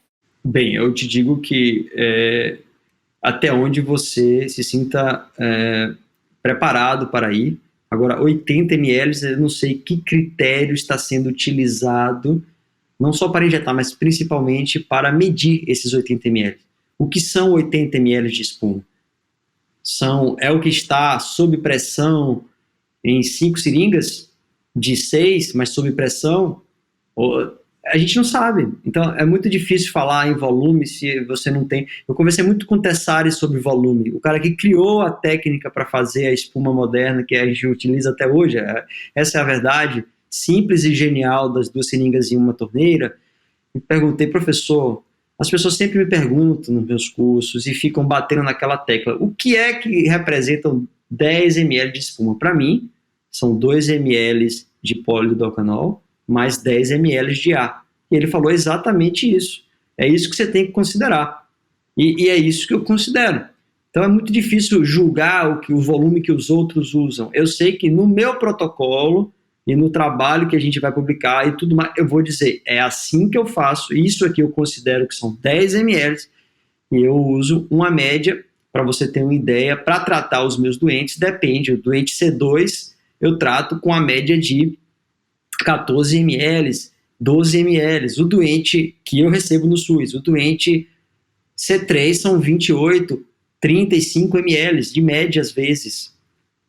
Bem, eu te digo que até onde você se sinta preparado para ir. Agora, 80 ml, eu não sei que critério está sendo utilizado, não só para injetar, mas principalmente para medir esses 80 ml. O que são 80 ml de espuma? É o que está sob pressão em 5 seringas de 6, mas sob pressão? A gente não sabe. Então, é muito difícil falar em volume se você não tem... Eu conversei muito com o Tessari sobre volume. O cara que criou a técnica para fazer a espuma moderna que a gente utiliza até hoje. Essa é a verdade simples e genial das 2 seringas em uma torneira. Me perguntei, professor, as pessoas sempre me perguntam nos meus cursos e ficam batendo naquela tecla. O que é que representam 10 ml de espuma? Para mim, são 2 ml de polidocanol mais 10 ml de ar. E ele falou exatamente isso. É isso que você tem que considerar. E é isso que eu considero. Então é muito difícil julgar o volume que os outros usam. Eu sei que no meu protocolo e no trabalho que a gente vai publicar e tudo mais, eu vou dizer, é assim que eu faço, isso aqui eu considero que são 10 ml E eu uso uma média, para você ter uma ideia, para tratar os meus doentes, depende. O doente C2 eu trato com a média de 14 ml, 12 ml. O doente que eu recebo no SUS, o doente C3 são 28, 35 ml de média às vezes.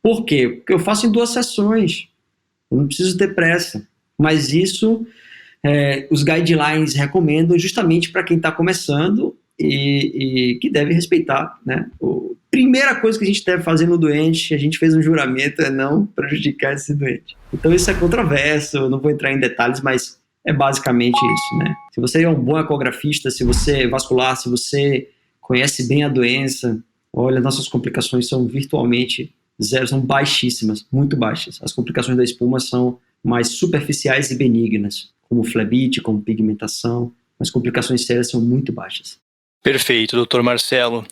Por quê? Porque eu faço em 2 sessões. Eu não preciso ter pressa. Mas isso, os guidelines recomendam justamente para quem está começando e que deve respeitar, né? Primeira coisa que a gente deve fazer no doente, a gente fez um juramento, é não prejudicar esse doente. Então isso é controverso, eu não vou entrar em detalhes, mas é basicamente isso, né? Se você é um bom ecografista, se você é vascular, se você conhece bem a doença, olha, nossas complicações são virtualmente zero, são baixíssimas, muito baixas. As complicações da espuma são mais superficiais e benignas, como flebite, como pigmentação. As complicações sérias são muito baixas. Perfeito, doutor Marcelo.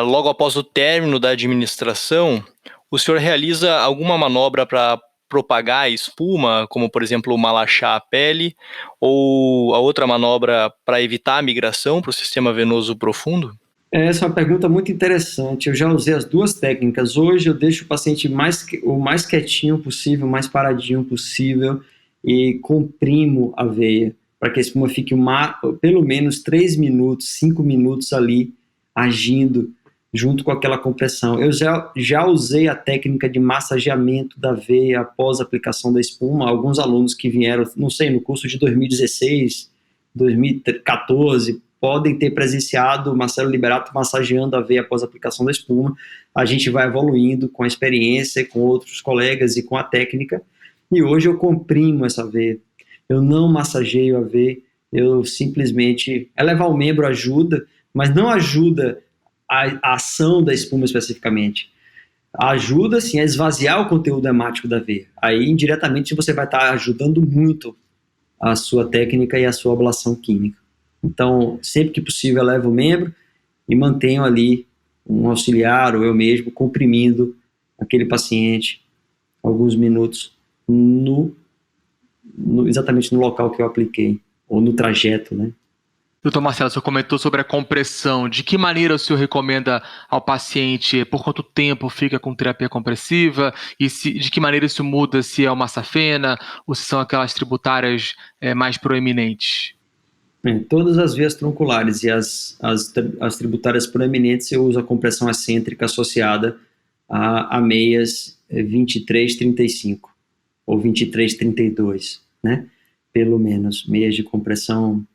Logo após o término da administração, o senhor realiza alguma manobra para propagar a espuma, como por exemplo malachar a pele, ou a outra manobra para evitar a migração para o sistema venoso profundo? Essa é uma pergunta muito interessante. Eu já usei as 2 técnicas. Hoje eu deixo o paciente o mais quietinho possível, o mais paradinho possível e comprimo a veia para que a espuma fique pelo menos 3 minutos, 5 minutos ali agindo junto com aquela compressão. Eu já usei a técnica de massageamento da veia após a aplicação da espuma. Alguns alunos que vieram, não sei, no curso de 2016, 2014, podem ter presenciado o Marcelo Liberato massageando a veia após a aplicação da espuma. A gente vai evoluindo com a experiência, com outros colegas e com a técnica. E hoje eu comprimo essa veia. Eu não massageio a veia, eu simplesmente... Elevar o membro ajuda, mas não ajuda a ação da espuma especificamente. Ajuda, sim, a esvaziar o conteúdo hemático da veia. Aí, indiretamente, você vai estar ajudando muito a sua técnica e a sua ablação química. Então, sempre que possível, eu levo o membro e mantenho ali um auxiliar ou eu mesmo comprimindo aquele paciente alguns minutos exatamente no local que eu apliquei, ou no trajeto, né? Doutor Marcelo, o senhor comentou sobre a compressão. De que maneira o senhor recomenda ao paciente? Por quanto tempo fica com terapia compressiva? E de que maneira isso muda, se é uma safena ou se são aquelas tributárias mais proeminentes? Todas as veias tronculares e as tributárias proeminentes eu uso a compressão excêntrica associada a meias 23-35 ou 23-32, né? Pelo menos, meias de compressão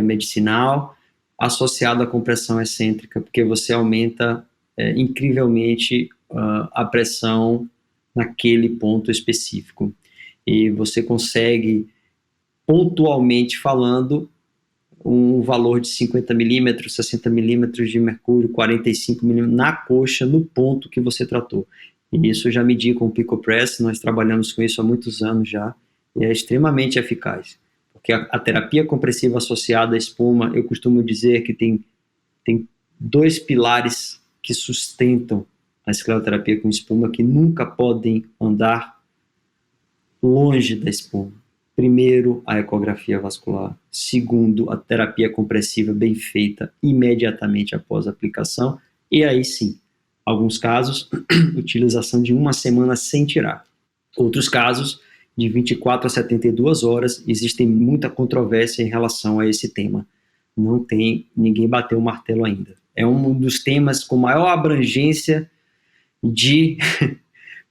medicinal associado à compressão excêntrica, porque você aumenta incrivelmente a pressão naquele ponto específico. E você consegue, pontualmente falando, um valor de 50 milímetros, 60 milímetros de mercúrio, 45 milímetros na coxa, no ponto que você tratou. E isso eu já medi com o PicoPress, nós trabalhamos com isso há muitos anos já, e é extremamente eficaz. Porque a terapia compressiva associada à espuma, eu costumo dizer que tem 2 pilares que sustentam a escleroterapia com espuma, que nunca podem andar longe da espuma. Primeiro, a ecografia vascular. Segundo, a terapia compressiva bem feita imediatamente após a aplicação. E aí sim, alguns casos, utilização de 1 semana sem tirar. Outros casos, de 24 a 72 horas, existe muita controvérsia em relação a esse tema. Ninguém bateu o martelo ainda. É um dos temas com maior abrangência de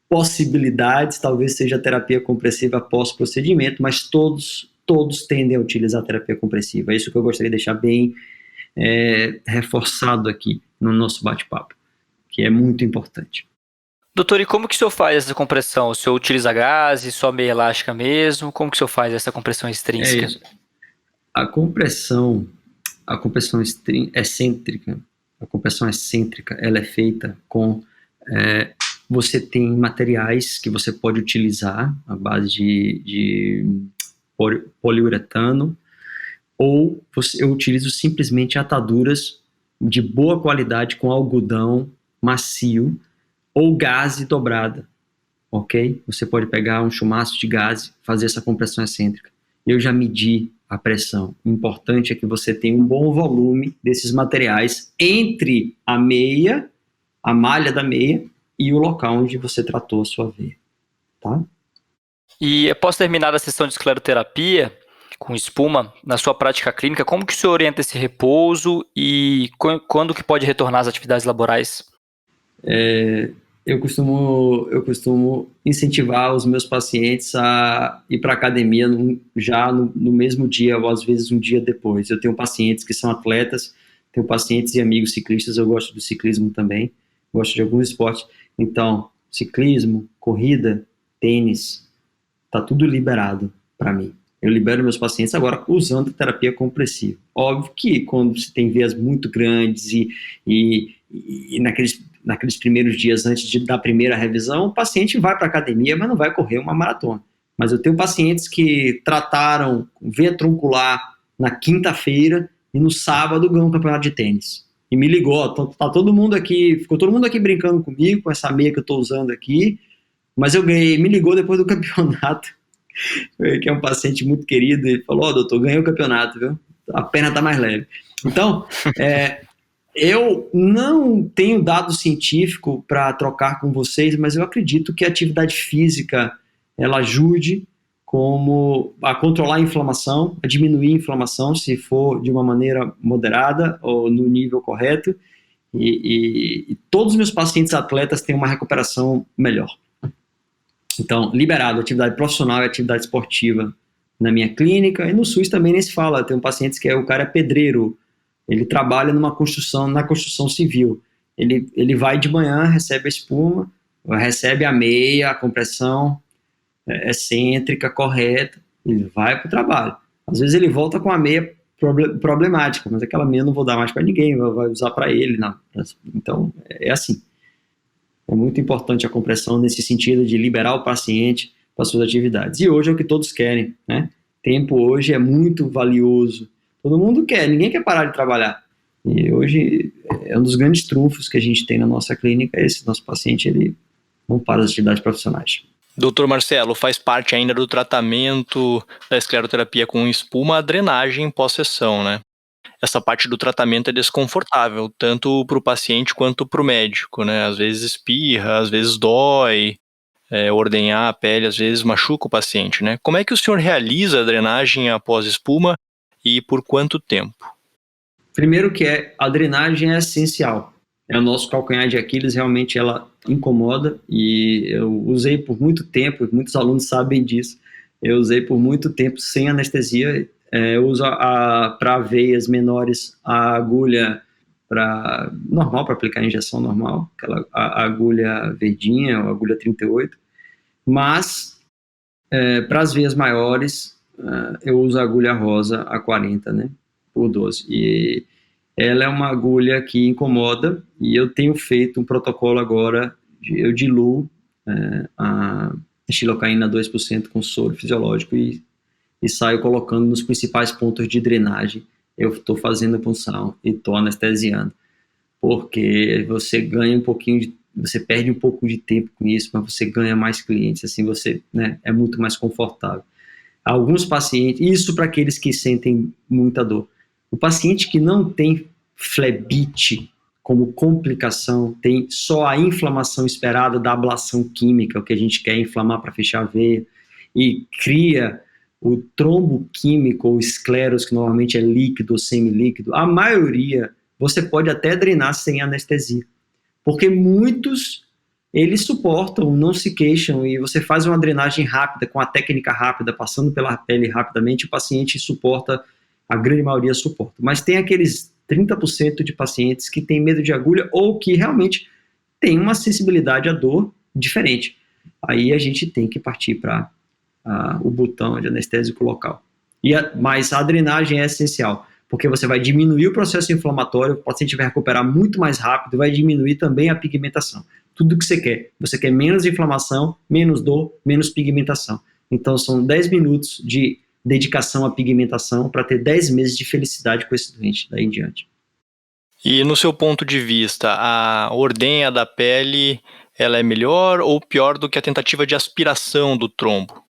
possibilidades, talvez seja a terapia compressiva pós-procedimento, mas todos tendem a utilizar a terapia compressiva. É isso que eu gostaria de deixar bem reforçado aqui no nosso bate-papo, que é muito importante. Doutor, e como que o senhor faz essa compressão? O senhor utiliza gaze, só meia elástica mesmo? Como que o senhor faz essa compressão extrínseca? A compressão excêntrica, ela é feita com... você tem materiais que você pode utilizar à base de poliuretano, ou eu utilizo simplesmente ataduras de boa qualidade com algodão macio, ou gaze dobrada, ok? Você pode pegar um chumaço de gaze, fazer essa compressão excêntrica. Eu já medi a pressão. O importante é que você tenha um bom volume desses materiais entre a meia, a malha da meia e o local onde você tratou a sua veia, tá? E após terminar a sessão de escleroterapia com espuma, na sua prática clínica, como que o senhor orienta esse repouso e quando que pode retornar às atividades laborais? Eu costumo incentivar os meus pacientes a ir para a academia já no mesmo dia ou às vezes um dia depois. Eu tenho pacientes que são atletas, tenho pacientes e amigos ciclistas, eu gosto do ciclismo também, gosto de alguns esportes. Então, ciclismo, corrida, tênis, tá tudo liberado para mim. Eu libero meus pacientes agora usando terapia compressiva. Óbvio que quando você tem veias muito grandes e naqueles primeiros dias antes da primeira revisão, o paciente vai para a academia, mas não vai correr uma maratona. Mas eu tenho pacientes que trataram veia troncular na quinta-feira e no sábado ganhou um campeonato de tênis. E me ligou, tá todo mundo aqui, ficou todo mundo aqui brincando comigo, com essa meia que eu estou usando aqui, mas eu ganhei, me ligou depois do campeonato, que é um paciente muito querido, e falou, doutor, ganhei o campeonato, viu? A perna tá mais leve. Então, eu não tenho dado científico para trocar com vocês, mas eu acredito que a atividade física, ela ajude a controlar a inflamação, a diminuir a inflamação, se for de uma maneira moderada ou no nível correto, e todos os meus pacientes atletas têm uma recuperação melhor. Então, liberado, atividade profissional e atividade esportiva na minha clínica, e no SUS também nem se fala, tem pacientes que o cara é pedreiro, ele trabalha na construção civil, ele vai de manhã, recebe a espuma, recebe a meia, a compressão excêntrica, correta, e vai para o trabalho. Às vezes ele volta com a meia problemática, mas aquela meia eu não vou dar mais para ninguém, vai usar para ele. Não. Então, é assim. É muito importante a compressão nesse sentido de liberar o paciente para suas atividades. E hoje é o que todos querem, né? Tempo hoje é muito valioso. Todo mundo quer, ninguém quer parar de trabalhar. E hoje é um dos grandes trunfos que a gente tem na nossa clínica, esse nosso paciente, ele não para as atividades profissionais. Doutor Marcelo, faz parte ainda do tratamento da escleroterapia com espuma a drenagem pós-sessão, né? Essa parte do tratamento é desconfortável, tanto para o paciente quanto para o médico, né? Às vezes espirra, às vezes dói, ordenhar a pele, às vezes machuca o paciente, né? Como é que o senhor realiza a drenagem após espuma e por quanto tempo? Primeiro que a drenagem é essencial. O nosso calcanhar de Aquiles, realmente ela incomoda, e eu usei por muito tempo, muitos alunos sabem disso, eu usei por muito tempo sem anestesia. Eu uso para veias menores a agulha normal, para aplicar a injeção normal, a agulha verdinha, ou agulha 38, mas para as veias maiores eu uso a agulha rosa a 40, né, por 12, e ela é uma agulha que incomoda, e eu tenho feito um protocolo agora, eu diluo a xilocaína 2% com soro fisiológico e saio colocando nos principais pontos de drenagem. Eu estou fazendo punção e estou anestesiando, porque você ganha você perde um pouco de tempo com isso, mas você ganha mais clientes, assim você, né, é muito mais confortável. Alguns pacientes, isso para aqueles que sentem muita dor. O paciente que não tem flebite como complicação, tem só a inflamação esperada da ablação química, o que a gente quer inflamar para fechar a veia, e cria o trombo químico ou escleros, que normalmente é líquido ou semilíquido, a maioria você pode até drenar sem anestesia, porque muitos eles suportam, não se queixam, e você faz uma drenagem rápida, com a técnica rápida, passando pela pele rapidamente, o paciente suporta, a grande maioria suporta. Mas tem aqueles 30% de pacientes que têm medo de agulha ou que realmente têm uma sensibilidade à dor diferente. Aí a gente tem que partir para o botão de anestésico local. Mas a drenagem é essencial, porque você vai diminuir o processo inflamatório, o paciente vai recuperar muito mais rápido, vai diminuir também a pigmentação. Tudo que você quer menos inflamação, menos dor, menos pigmentação. Então são 10 minutos de dedicação à pigmentação para ter 10 meses de felicidade com esse doente, daí em diante. E no seu ponto de vista, a ordenha da pele, ela é melhor ou pior do que a tentativa de aspiração do trombo?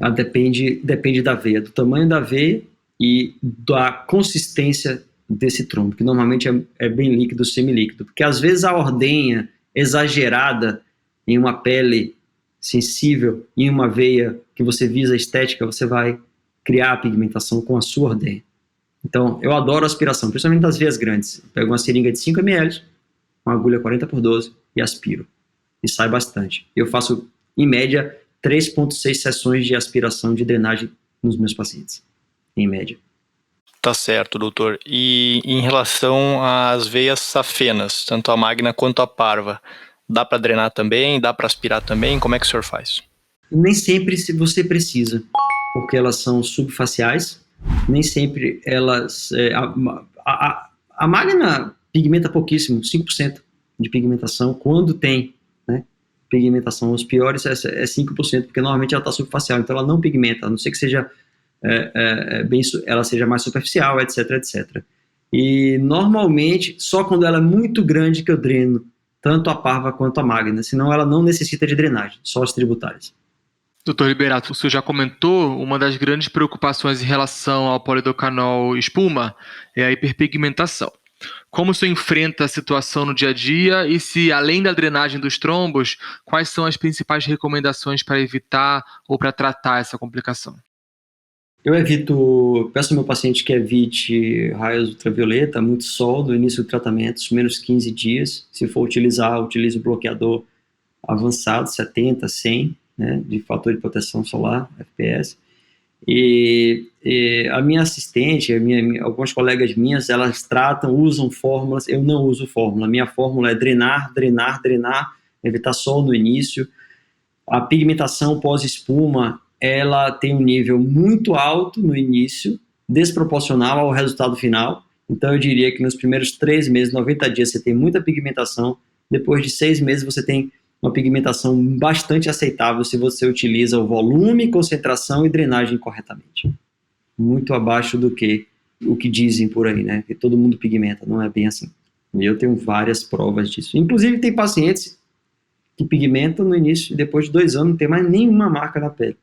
Ela depende da veia, do tamanho da veia e da consistência desse trombo, que normalmente é bem líquido, semilíquido. Porque às vezes a ordenha exagerada em uma pele sensível, em uma veia que você visa estética, você vai criar a pigmentação com a sua ordenha. Então, eu adoro aspiração, principalmente das veias grandes. Eu pego uma seringa de 5 ml, uma agulha 40x12 e aspiro. E sai bastante. Eu faço, em média, 3,6 sessões de aspiração de drenagem nos meus pacientes, em média. Tá certo, doutor. E em relação às veias safenas, tanto a magna quanto a parva, dá para drenar também? Dá para aspirar também? Como é que o senhor faz? Nem sempre se você precisa, porque elas são subfaciais, nem sempre elas... a magna pigmenta pouquíssimo, 5% de pigmentação, quando tem, né, pigmentação. Os piores é 5%, porque normalmente ela está subfacial, então ela não pigmenta, a não ser que seja ela seja mais superficial, etc, etc. E normalmente, só quando ela é muito grande que eu dreno, tanto a parva quanto a magna, senão ela não necessita de drenagem, só as tributárias. Doutor Liberato, o senhor já comentou, uma das grandes preocupações em relação ao polidocanol espuma é a hiperpigmentação. Como o senhor enfrenta a situação no dia a dia e se, além da drenagem dos trombos, quais são as principais recomendações para evitar ou para tratar essa complicação? Peço ao meu paciente que evite raios ultravioleta, muito sol no início do tratamento, os primeiros 15 dias. Se for utilizar, utilize o bloqueador avançado, 70, 100, né, de fator de proteção solar, FPS. E a minha assistente, algumas colegas minhas, elas usam fórmulas, eu não uso fórmula. A minha fórmula é drenar, drenar, drenar, evitar sol no início. A pigmentação pós-espuma, ela tem um nível muito alto no início, desproporcional ao resultado final. Então, eu diria que nos primeiros 3 meses, 90 dias, você tem muita pigmentação. Depois de 6 meses, você tem uma pigmentação bastante aceitável se você utiliza o volume, concentração e drenagem corretamente. Muito abaixo do que o que dizem por aí, né? Que todo mundo pigmenta, não é bem assim. E eu tenho várias provas disso. Inclusive, tem pacientes que pigmentam no início e depois de 2 anos não tem mais nenhuma marca na pele.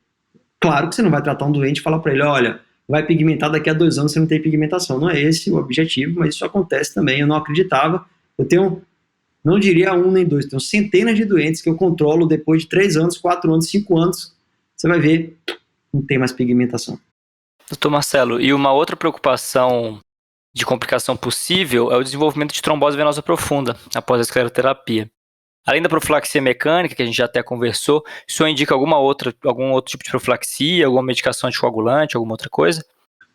Claro que você não vai tratar um doente e falar para ele, olha, vai pigmentar daqui a 2 anos, você não tem pigmentação. Não é esse o objetivo, mas isso acontece também. Eu não acreditava. Eu tenho, não diria 1 nem 2, tenho centenas de doentes que eu controlo depois de 3 anos, 4 anos, 5 anos. Você vai ver, não tem mais pigmentação. Doutor Marcelo, e uma outra preocupação de complicação possível é o desenvolvimento de trombose venosa profunda após a escleroterapia. Além da profilaxia mecânica, que a gente já até conversou, o senhor indica algum outro tipo de profilaxia, alguma medicação anticoagulante, alguma outra coisa?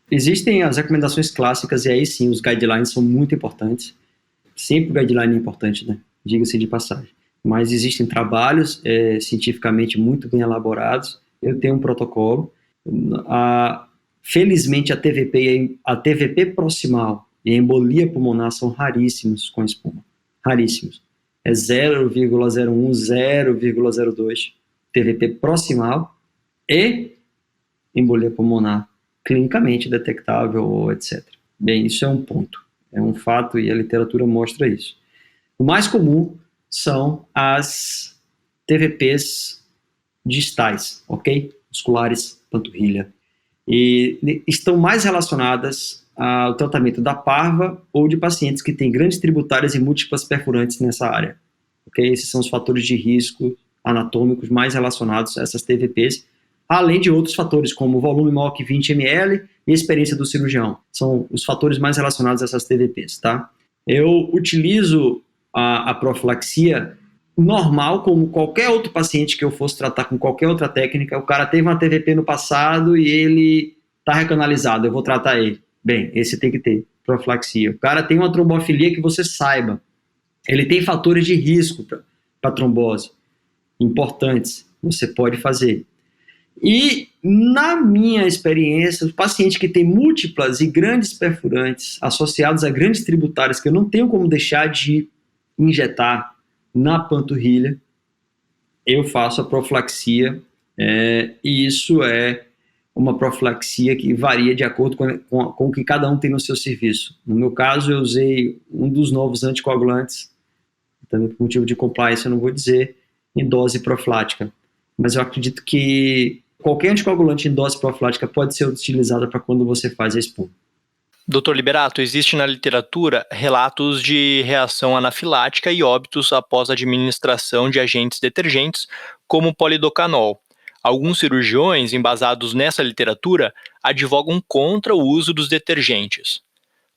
Existem as recomendações clássicas, e aí sim, os guidelines são muito importantes. Sempre o guideline é importante, né? Diga-se de passagem. Mas existem trabalhos cientificamente muito bem elaborados. Eu tenho um protocolo. Felizmente, a TVP proximal e a embolia pulmonar são raríssimos com espuma. Raríssimos. É 0,01, 0,02 TVP proximal e embolia pulmonar clinicamente detectável, etc. Bem, isso é um ponto, é um fato e a literatura mostra isso. O mais comum são as TVPs distais, ok? Musculares, panturrilha. E estão mais relacionadas ao tratamento da parva ou de pacientes que têm grandes tributárias e múltiplas perfurantes nessa área. Okay? Esses são os fatores de risco anatômicos mais relacionados a essas TVPs, além de outros fatores, como o volume maior que 20 ml e a experiência do cirurgião. São os fatores mais relacionados a essas TVPs. Tá? Eu utilizo a profilaxia normal, como qualquer outro paciente que eu fosse tratar com qualquer outra técnica. O cara teve uma TVP no passado e ele está recanalizado, eu vou tratar ele. Bem, esse tem que ter profilaxia. O cara tem uma trombofilia que você saiba. Ele tem fatores de risco para trombose importantes. Você pode fazer. E, na minha experiência, o paciente que tem múltiplas e grandes perfurantes associados a grandes tributárias que eu não tenho como deixar de injetar na panturrilha, eu faço a profilaxia e isso é uma profilaxia que varia de acordo com o que cada um tem no seu serviço. No meu caso, eu usei um dos novos anticoagulantes, também por motivo de compliance eu não vou dizer, em dose profilática. Mas eu acredito que qualquer anticoagulante em dose profilática pode ser utilizada para quando você faz a espuma. Dr. Liberato, existe na literatura relatos de reação anafilática e óbitos após a administração de agentes detergentes, como polidocanol. Alguns cirurgiões, embasados nessa literatura, advogam contra o uso dos detergentes.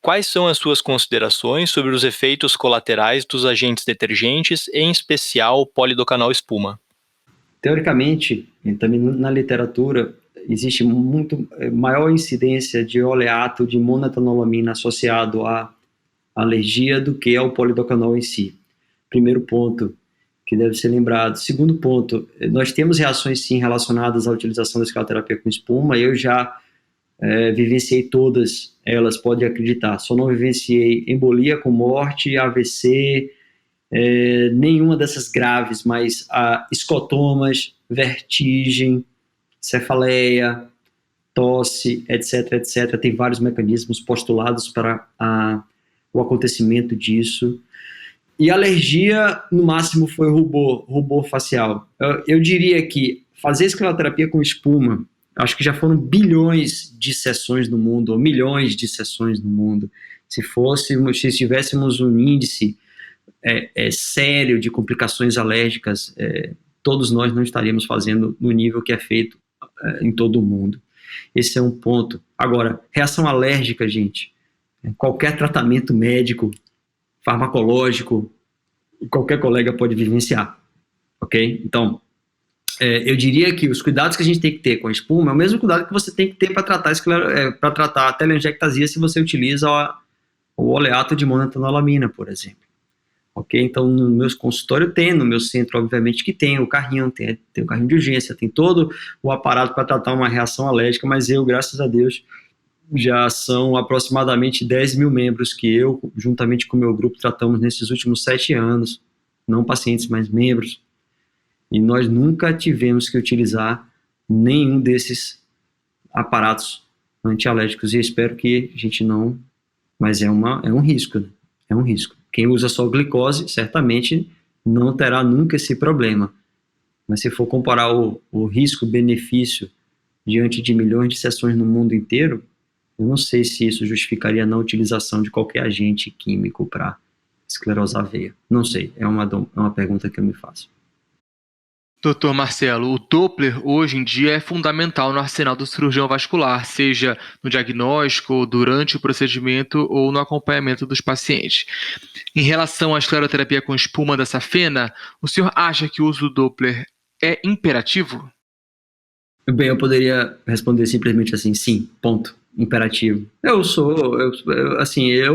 Quais são as suas considerações sobre os efeitos colaterais dos agentes detergentes, em especial polidocanol espuma? Teoricamente, e também na literatura, existe muito maior incidência de oleato de monetanolamina associado à alergia do que ao polidocanol em si. Primeiro ponto que deve ser lembrado. Segundo ponto, nós temos reações sim relacionadas à utilização da escleroterapia com espuma. Eu já vivenciei todas elas, pode acreditar. Só não vivenciei embolia com morte, AVC, nenhuma dessas graves, mas escotomas, vertigem, cefaleia, tosse, etc, etc. Tem vários mecanismos postulados para o acontecimento disso. E alergia, no máximo, foi rubor facial. Eu diria que fazer escleroterapia com espuma, acho que já foram bilhões de sessões no mundo, ou milhões de sessões no mundo. Se tivéssemos um índice sério de complicações alérgicas, todos nós não estaríamos fazendo no nível que é feito em todo o mundo. Esse é um ponto. Agora, reação alérgica, gente, qualquer tratamento médico, farmacológico, qualquer colega pode vivenciar, ok? Então, eu diria que os cuidados que a gente tem que ter com a espuma é o mesmo cuidado que você tem que ter para tratar a telangiectasia se você utiliza o oleato de monetanolamina, por exemplo. Ok? Então, no meu consultório no meu centro, obviamente, que tem o carrinho, tem o carrinho de urgência, tem todo o aparato para tratar uma reação alérgica, mas eu, graças a Deus, já são aproximadamente 10 mil membros que eu, juntamente com o meu grupo, tratamos nesses últimos 7 anos, não pacientes, mas membros, e nós nunca tivemos que utilizar nenhum desses aparatos antialérgicos, e eu espero que a gente não, mas é um risco, né? É um risco. Quem usa só glicose, certamente não terá nunca esse problema. Mas se for comparar o risco-benefício diante de milhões de sessões no mundo inteiro, eu não sei se isso justificaria a não utilização de qualquer agente químico para esclerosar a veia. Não sei, é uma pergunta que eu me faço. Dr. Marcelo, o Doppler hoje em dia é fundamental no arsenal do cirurgião vascular, seja no diagnóstico, durante o procedimento ou no acompanhamento dos pacientes. Em relação à escleroterapia com espuma da safena, o senhor acha que o uso do Doppler é imperativo? Bem, eu poderia responder simplesmente assim, sim, ponto, imperativo. Eu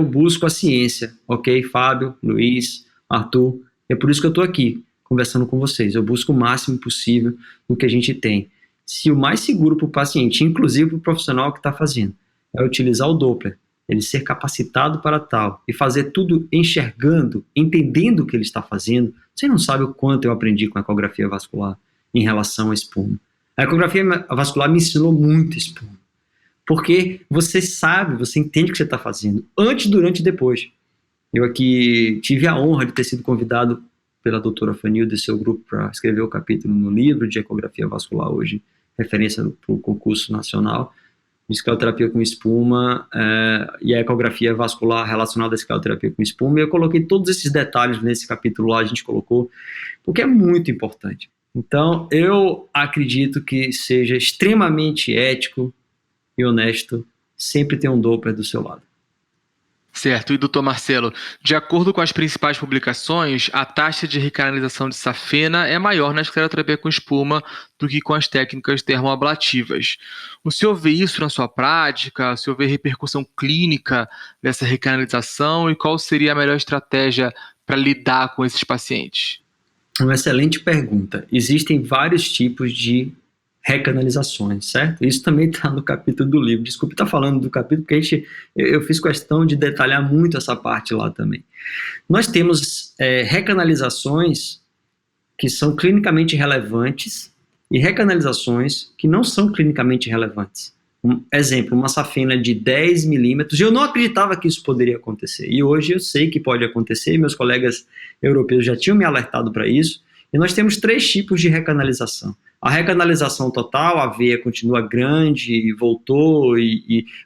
busco a ciência, ok? Fábio, Luiz, Arthur, é por isso que eu estou aqui conversando com vocês. Eu busco o máximo possível do que a gente tem. Se o mais seguro para o paciente, inclusive para o profissional que está fazendo, é utilizar o Doppler, ele ser capacitado para tal e fazer tudo enxergando, entendendo o que ele está fazendo, você não sabe o quanto eu aprendi com a ecografia vascular em relação à espuma. A ecografia vascular me ensinou muito espuma, porque você sabe, você entende o que você está fazendo, antes, durante e depois. Eu aqui tive a honra de ter sido convidado pela doutora Fanilda e seu grupo para escrever o capítulo no livro de ecografia vascular hoje, referência para o concurso nacional de escleroterapia com espuma e a ecografia vascular relacionada à escleroterapia com espuma, e eu coloquei todos esses detalhes nesse capítulo lá, a gente colocou, porque é muito importante. Então, eu acredito que seja extremamente ético e honesto sempre ter um Doppler do seu lado. Certo, e doutor Marcelo, de acordo com as principais publicações, a taxa de recanalização de safena é maior na escleroterapia com espuma do que com as técnicas termoablativas. O senhor vê isso na sua prática? O senhor vê repercussão clínica dessa recanalização e qual seria a melhor estratégia para lidar com esses pacientes? Uma excelente pergunta. Existem vários tipos de recanalizações, certo? Isso também está no capítulo do livro. Desculpe estar falando do capítulo, porque eu fiz questão de detalhar muito essa parte lá também. Nós temos recanalizações que são clinicamente relevantes e recanalizações que não são clinicamente relevantes. Exemplo, uma safena de 10 milímetros. Eu não acreditava que isso poderia acontecer. E hoje eu sei que pode acontecer. Meus colegas europeus já tinham me alertado para isso. E nós temos 3 tipos de recanalização. A recanalização total, a veia continua grande e voltou,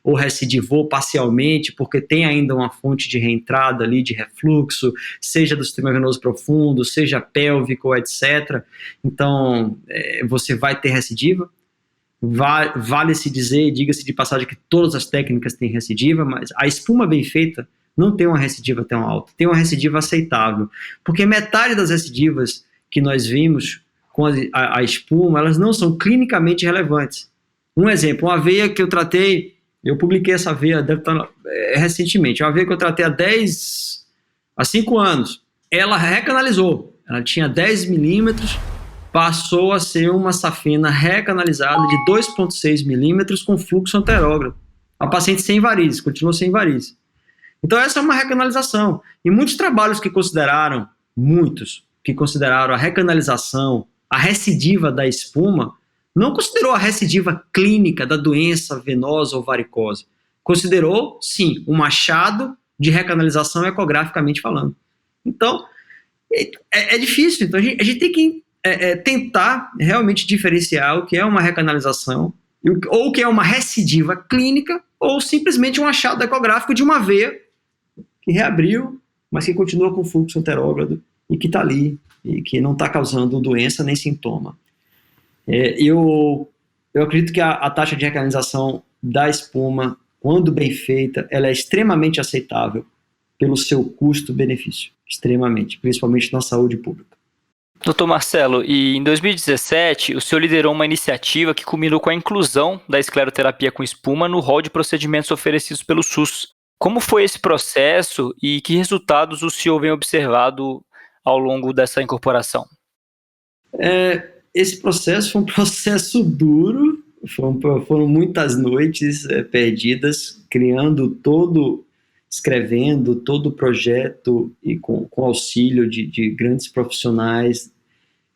ou recidivou parcialmente, porque tem ainda uma fonte de reentrada ali, de refluxo, seja do sistema venoso profundo, seja pélvico, etc. Então, você vai ter recidiva. Vale-se dizer, diga-se de passagem, que todas as técnicas têm recidiva, mas a espuma bem feita não tem uma recidiva tão alta, tem uma recidiva aceitável, porque metade das recidivas que nós vimos com a espuma, elas não são clinicamente relevantes. Um exemplo, uma veia que eu tratei, eu publiquei essa veia recentemente, uma veia que eu tratei há 5 anos, ela recanalizou, ela tinha 10 milímetros, passou a ser uma safena recanalizada de 2,6 milímetros com fluxo anterógrado. A paciente sem varizes, continuou sem varizes. Então essa é uma recanalização. E muitos trabalhos que consideraram a recanalização, a recidiva da espuma, não considerou a recidiva clínica da doença venosa ou varicosa. Considerou, sim, um achado de recanalização ecograficamente falando. Então, é difícil. Então, a gente tem que tentar realmente diferenciar o que é uma recanalização, ou o que é uma recidiva clínica, ou simplesmente um achado ecográfico de uma veia que reabriu, mas que continua com fluxo anterógrado e que está ali, e que não está causando doença nem sintoma. Eu acredito que a taxa de recanalização da espuma, quando bem feita, ela é extremamente aceitável pelo seu custo-benefício, extremamente, principalmente na saúde pública. Doutor Marcelo, e em 2017, o senhor liderou uma iniciativa que culminou com a inclusão da escleroterapia com espuma no rol de procedimentos oferecidos pelo SUS. Como foi esse processo e que resultados o senhor vem observado ao longo dessa incorporação? Esse processo foi um processo duro, foram muitas noites perdidas, escrevendo todo o projeto e com auxílio de grandes profissionais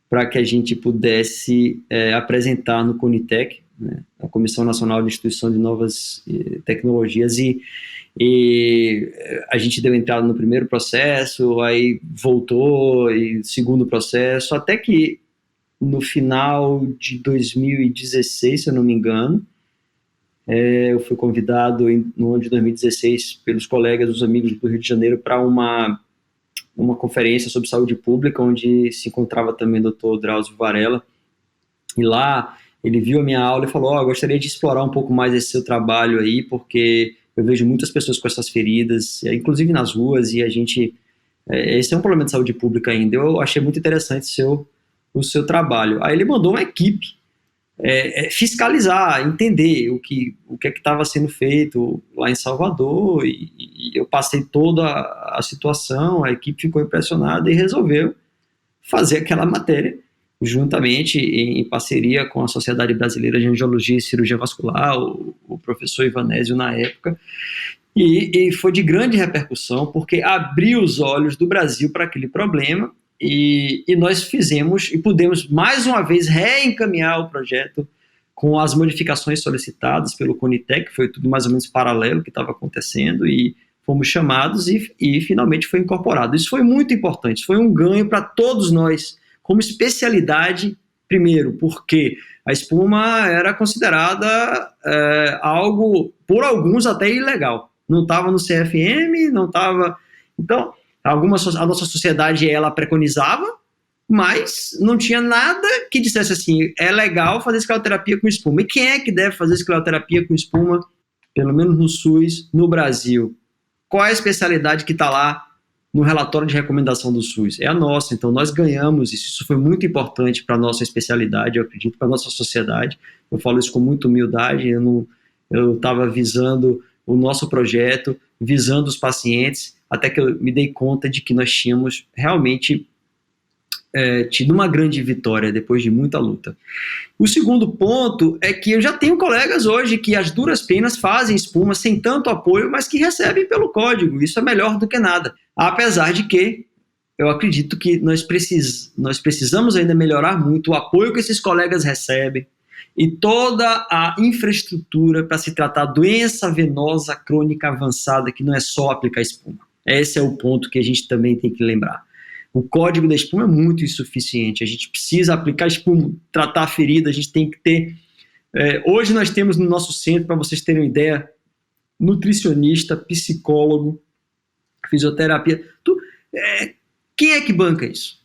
para que a gente pudesse apresentar no CONITEC, né, a Comissão Nacional de Instituição de Novas Tecnologias, e a gente deu entrada no primeiro processo, aí voltou, e segundo processo, até que no final de 2016, se eu não me engano, eu fui convidado no ano de 2016 pelos colegas, os amigos do Rio de Janeiro, para uma conferência sobre saúde pública, onde se encontrava também o Dr. Drauzio Varela, e lá ele viu a minha aula e falou: gostaria de explorar um pouco mais esse seu trabalho aí, porque eu vejo muitas pessoas com essas feridas, inclusive nas ruas, e esse é um problema de saúde pública ainda. Eu achei muito interessante o seu trabalho. Aí ele mandou uma equipe fiscalizar, entender o que estava sendo feito lá em Salvador, e eu passei toda a situação, a equipe ficou impressionada e resolveu fazer aquela matéria, juntamente em parceria com a Sociedade Brasileira de Angiologia e Cirurgia Vascular, o professor Ivanésio na época, e foi de grande repercussão, porque abriu os olhos do Brasil para aquele problema, e nós fizemos e pudemos mais uma vez reencaminhar o projeto com as modificações solicitadas pelo CONITEC, foi tudo mais ou menos paralelo que estava acontecendo, e fomos chamados e finalmente foi incorporado. Isso foi muito importante, isso foi um ganho para todos nós, como especialidade, primeiro, porque a espuma era considerada algo, por alguns, até ilegal. Não estava no CFM, não estava... Então, a nossa sociedade, ela preconizava, mas não tinha nada que dissesse assim, é legal fazer escleroterapia com espuma. E quem é que deve fazer escleroterapia com espuma, pelo menos no SUS, no Brasil? Qual é a especialidade que está lá no relatório de recomendação do SUS? É a nossa. Então nós ganhamos isso foi muito importante para a nossa especialidade, eu acredito, para a nossa sociedade. Eu falo isso com muita humildade, eu estava visando o nosso projeto, visando os pacientes, até que eu me dei conta de que nós tínhamos realmente tido uma grande vitória depois de muita luta. O segundo ponto é que eu já tenho colegas hoje que as duras penas fazem espuma sem tanto apoio, mas que recebem pelo código. Isso é melhor do que nada. Apesar de que eu acredito que nós precisamos ainda melhorar muito o apoio que esses colegas recebem e toda a infraestrutura para se tratar doença venosa crônica avançada, que não é só aplicar espuma. Esse é o ponto que a gente também tem que lembrar. O código da espuma é muito insuficiente. A gente precisa aplicar espuma, tratar a ferida, a gente tem que ter... hoje nós temos no nosso centro, para vocês terem uma ideia, nutricionista, psicólogo, fisioterapia. Quem é que banca isso?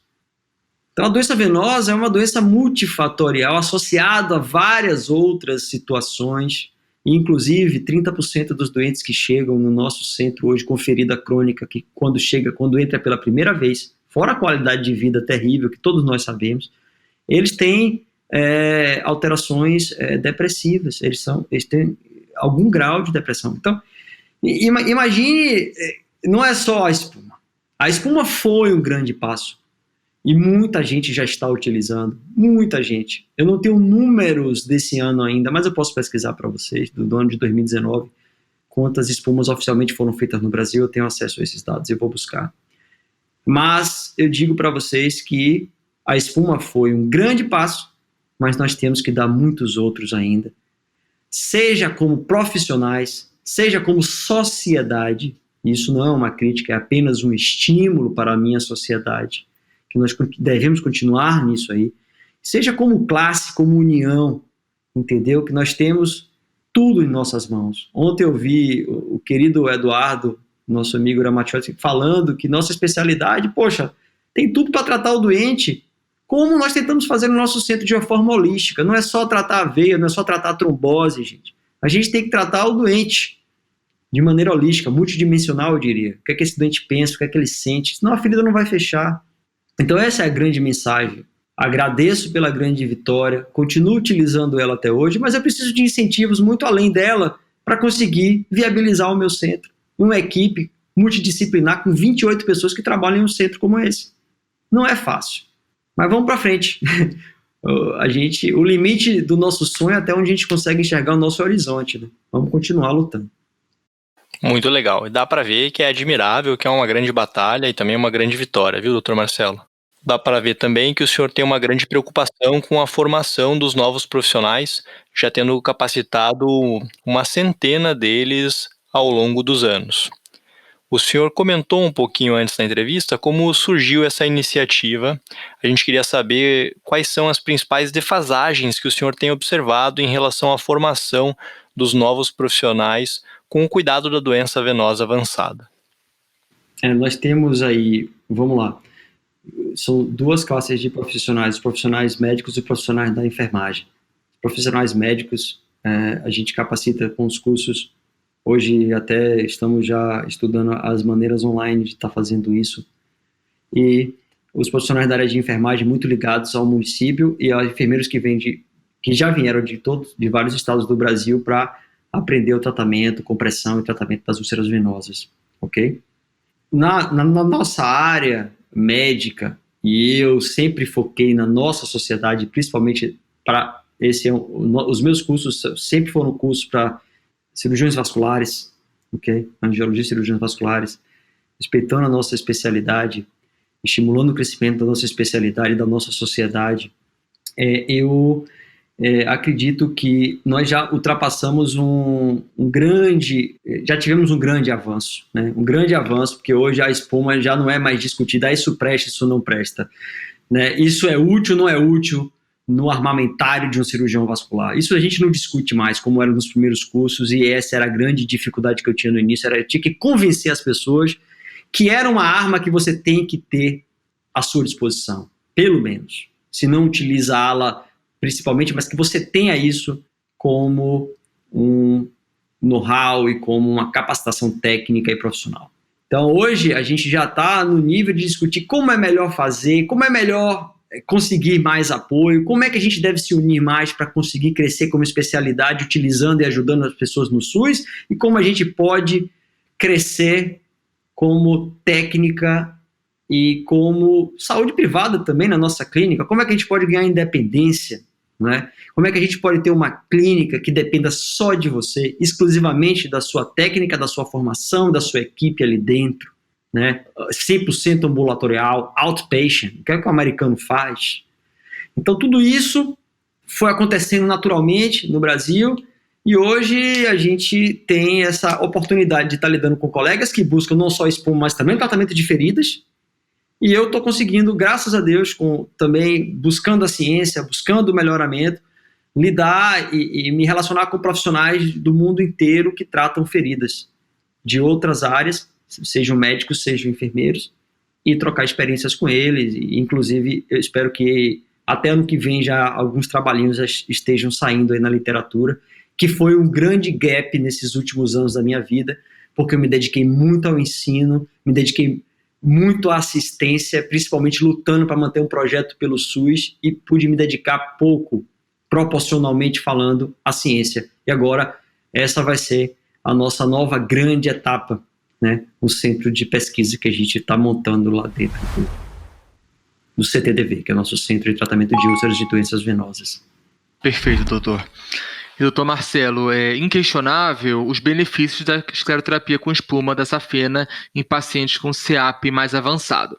Então a doença venosa é uma doença multifatorial, associada a várias outras situações, inclusive 30% dos doentes que chegam no nosso centro hoje com ferida crônica, que quando entra pela primeira vez, fora a qualidade de vida terrível, que todos nós sabemos, eles têm alterações depressivas, eles têm algum grau de depressão. Então, imagine, não é só a espuma. A espuma foi um grande passo e muita gente já está utilizando, muita gente. Eu não tenho números desse ano ainda, mas eu posso pesquisar para vocês, do ano de 2019, quantas espumas oficialmente foram feitas no Brasil, eu tenho acesso a esses dados, eu vou buscar. Mas eu digo para vocês que a espuma foi um grande passo, mas nós temos que dar muitos outros ainda, seja como profissionais, seja como sociedade. Isso não é uma crítica, é apenas um estímulo para a minha sociedade, que nós devemos continuar nisso aí, seja como classe, como união, entendeu? Que nós temos tudo em nossas mãos. Ontem eu vi o querido Eduardo, nosso amigo Ramachiotti, falando que nossa especialidade, poxa, tem tudo para tratar o doente, como nós tentamos fazer no nosso centro de uma forma holística. Não é só tratar a veia, não é só tratar a trombose, gente. A gente tem que tratar o doente de maneira holística, multidimensional, eu diria. O que é que esse doente pensa, o que é que ele sente, senão a ferida não vai fechar. Então essa é a grande mensagem. Agradeço pela grande vitória, continuo utilizando ela até hoje, mas eu preciso de incentivos muito além dela para conseguir viabilizar o meu centro. Uma equipe multidisciplinar com 28 pessoas que trabalham em um centro como esse. Não é fácil, mas vamos para frente. O limite do nosso sonho é até onde a gente consegue enxergar o nosso horizonte, né? Vamos continuar lutando. Muito legal. E dá para ver que é admirável, que é uma grande batalha e também uma grande vitória, viu, doutor Marcelo? Dá para ver também que o senhor tem uma grande preocupação com a formação dos novos profissionais, já tendo capacitado uma centena deles ao longo dos anos. O senhor comentou um pouquinho antes da entrevista como surgiu essa iniciativa. A gente queria saber quais são as principais defasagens que o senhor tem observado em relação à formação dos novos profissionais com o cuidado da doença venosa avançada. Nós temos aí, vamos lá, são duas classes de profissionais, os profissionais médicos e os profissionais da enfermagem. Os profissionais médicos, a gente capacita com os cursos, hoje até estamos já estudando as maneiras online de estar fazendo isso, e os profissionais da área de enfermagem muito ligados ao município e aos enfermeiros que já vieram de vários estados do Brasil para aprender o tratamento, compressão e tratamento das úlceras venosas, ok? Na nossa área médica, e eu sempre foquei na nossa sociedade, principalmente para os meus cursos sempre foram cursos para cirurgiões vasculares, ok? Angiologia e cirurgiões vasculares, respeitando a nossa especialidade, estimulando o crescimento da nossa especialidade e da nossa sociedade. Eu acredito que nós já ultrapassamos já tivemos um grande avanço, né? Um grande avanço, porque hoje a espuma já não é mais discutida, isso presta, isso não presta, né? Isso é útil, não é útil no armamentário de um cirurgião vascular. Isso a gente não discute mais, como era nos primeiros cursos, e essa era a grande dificuldade que eu tinha no início, eu tinha que convencer as pessoas que era uma arma que você tem que ter à sua disposição, pelo menos, se não utilizá-la principalmente, mas que você tenha isso como um know-how e como uma capacitação técnica e profissional. Então, hoje, a gente já está no nível de discutir como é melhor fazer, como é melhor conseguir mais apoio, como é que a gente deve se unir mais para conseguir crescer como especialidade, utilizando e ajudando as pessoas no SUS, e como a gente pode crescer como técnica e como saúde privada também na nossa clínica, como é que a gente pode ganhar independência, né? Como é que a gente pode ter uma clínica que dependa só de você, exclusivamente da sua técnica, da sua formação, da sua equipe ali dentro, né? 100% ambulatorial, outpatient, o que é que o americano faz? Então tudo isso foi acontecendo naturalmente no Brasil, e hoje a gente tem essa oportunidade de estar lidando com colegas que buscam não só espuma, mas também tratamento de feridas, E eu estou conseguindo, graças a Deus, também buscando a ciência, buscando o melhoramento, lidar e me relacionar com profissionais do mundo inteiro que tratam feridas de outras áreas, sejam médicos, sejam enfermeiros, e trocar experiências com eles. E, inclusive, eu espero que até ano que vem já alguns trabalhinhos já estejam saindo aí na literatura, que foi um grande gap nesses últimos anos da minha vida, porque eu me dediquei muito ao ensino, me dediquei muito à assistência, principalmente lutando para manter um projeto pelo SUS, e pude me dedicar pouco, proporcionalmente falando, à ciência. E agora, essa vai ser a nossa nova grande etapa, né? O centro de pesquisa que a gente está montando lá dentro do CTDV, que é o nosso Centro de Tratamento de Úlceras de Doenças Venosas. Perfeito, doutor. E, doutor Marcelo, é inquestionável os benefícios da escleroterapia com espuma da safena em pacientes com CEAP mais avançado.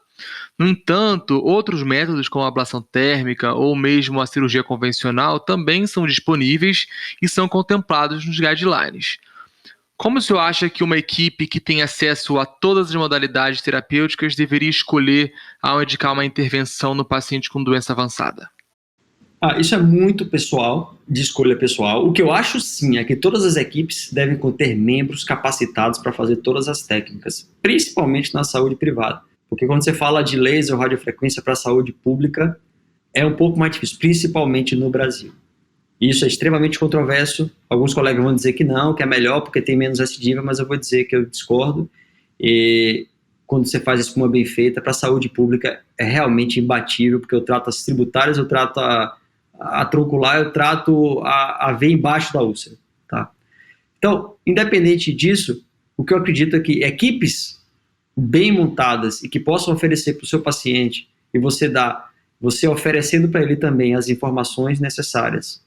No entanto, outros métodos como a ablação térmica ou mesmo a cirurgia convencional também são disponíveis e são contemplados nos guidelines. Como o senhor acha que uma equipe que tem acesso a todas as modalidades terapêuticas deveria escolher ao indicar uma intervenção no paciente com doença avançada? Isso é muito pessoal, de escolha pessoal. O que eu acho sim é que todas as equipes devem conter membros capacitados para fazer todas as técnicas, principalmente na saúde privada. Porque quando você fala de laser ou radiofrequência para a saúde pública, é um pouco mais difícil, principalmente no Brasil. Isso é extremamente controverso. Alguns colegas vão dizer que não, que é melhor porque tem menos recidiva, mas eu vou dizer que eu discordo. E quando você faz espuma bem feita, para a saúde pública é realmente imbatível, porque eu trato as tributárias, eu trato a troncular, eu trato a veia embaixo da úlcera. Tá? Então, independente disso, o que eu acredito é que equipes bem montadas e que possam oferecer para o seu paciente, e você oferecendo para ele também as informações necessárias,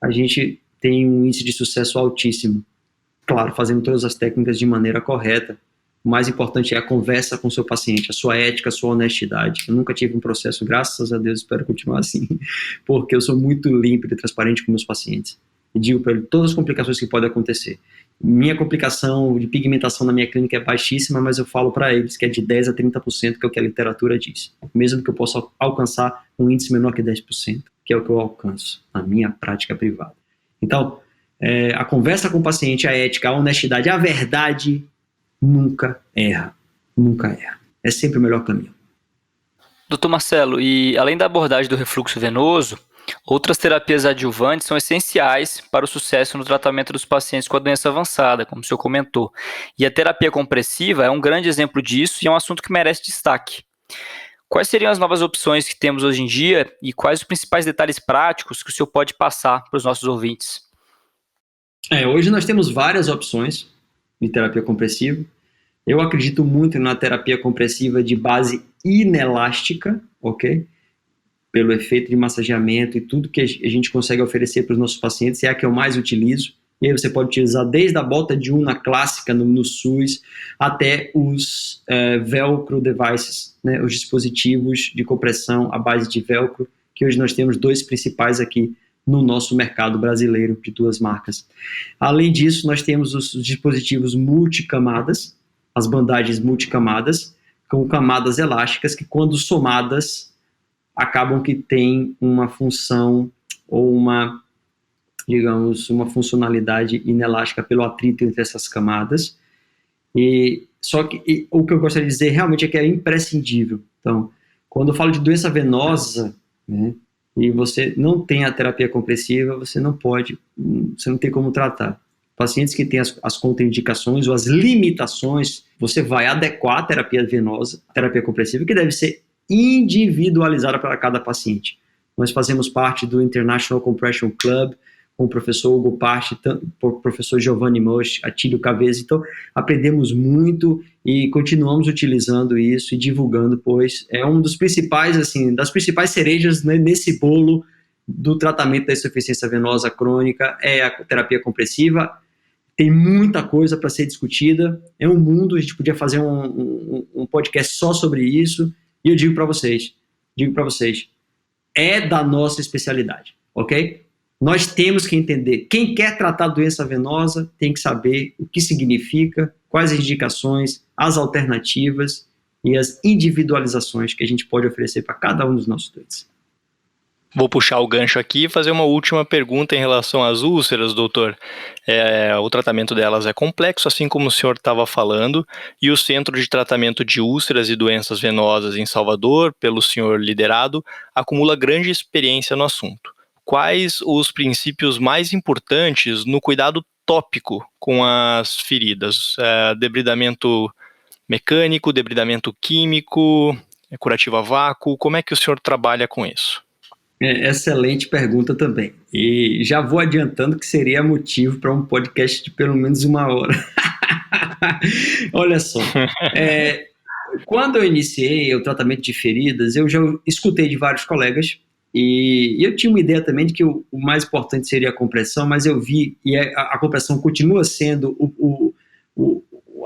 a gente tem um índice de sucesso altíssimo. Claro, fazendo todas as técnicas de maneira correta. O mais importante é a conversa com o seu paciente, a sua ética, a sua honestidade. Eu nunca tive um processo, graças a Deus, espero continuar assim, porque eu sou muito límpido e transparente com meus pacientes. E digo para ele todas as complicações que podem acontecer. Minha complicação de pigmentação na minha clínica é baixíssima, mas eu falo para eles que é de 10% a 30%, que é o que a literatura diz. Mesmo que eu possa alcançar um índice menor que 10%, que é o que eu alcanço na minha prática privada. Então, a conversa com o paciente, a ética, a honestidade, a verdade nunca erra. Nunca erra. É sempre o melhor caminho. Doutor Marcelo, e além da abordagem do refluxo venoso, outras terapias adjuvantes são essenciais para o sucesso no tratamento dos pacientes com a doença avançada, como o senhor comentou. E a terapia compressiva é um grande exemplo disso e é um assunto que merece destaque. Quais seriam as novas opções que temos hoje em dia e quais os principais detalhes práticos que o senhor pode passar para os nossos ouvintes? Hoje nós temos várias opções de terapia compressiva. Eu acredito muito na terapia compressiva de base inelástica, ok? Pelo efeito de massageamento e tudo que a gente consegue oferecer para os nossos pacientes, é a que eu mais utilizo. E aí você pode utilizar desde a bota de una clássica no SUS até os velcro devices, né, os dispositivos de compressão à base de velcro, que hoje nós temos dois principais aqui no nosso mercado brasileiro, de duas marcas. Além disso, nós temos os dispositivos multicamadas, as bandagens multicamadas, com camadas elásticas que, quando somadas, acabam que tem uma função ou uma funcionalidade inelástica pelo atrito entre essas camadas. Só que o que eu gostaria de dizer realmente é que é imprescindível. Então, quando eu falo de doença venosa, né, e você não tem a terapia compressiva, você não tem como tratar. Pacientes que têm as contraindicações ou as limitações, você vai adequar a terapia venosa, a terapia compressiva, que deve ser individualizada para cada paciente. Nós fazemos parte do International Compression Club, com o professor Hugo Parte, o professor Giovanni Mosch, Atílio Cavese. Então, aprendemos muito e continuamos utilizando isso e divulgando, pois é um dos principais, das principais cerejas, né, nesse bolo do tratamento da insuficiência venosa crônica, é a terapia compressiva. Tem muita coisa para ser discutida, é um mundo, a gente podia fazer um podcast só sobre isso, e eu digo para vocês, é da nossa especialidade, ok? Nós temos que entender, quem quer tratar doença venosa tem que saber o que significa, quais as indicações, as alternativas, e as individualizações que a gente pode oferecer para cada um dos nossos doentes. Vou puxar o gancho aqui e fazer uma última pergunta em relação às úlceras, doutor. O tratamento delas é complexo, assim como o senhor estava falando, e o Centro de Tratamento de Úlceras e Doenças Venosas em Salvador, pelo senhor liderado, acumula grande experiência no assunto. Quais os princípios mais importantes no cuidado tópico com as feridas? Debridamento mecânico, debridamento químico, curativo a vácuo, como é que o senhor trabalha com isso? Excelente pergunta também. E já vou adiantando que seria motivo para um podcast de pelo menos 1 hora. Olha só, quando eu iniciei o tratamento de feridas, eu já escutei de vários colegas e eu tinha uma ideia também de que o mais importante seria a compressão, mas eu vi, e a compressão continua sendo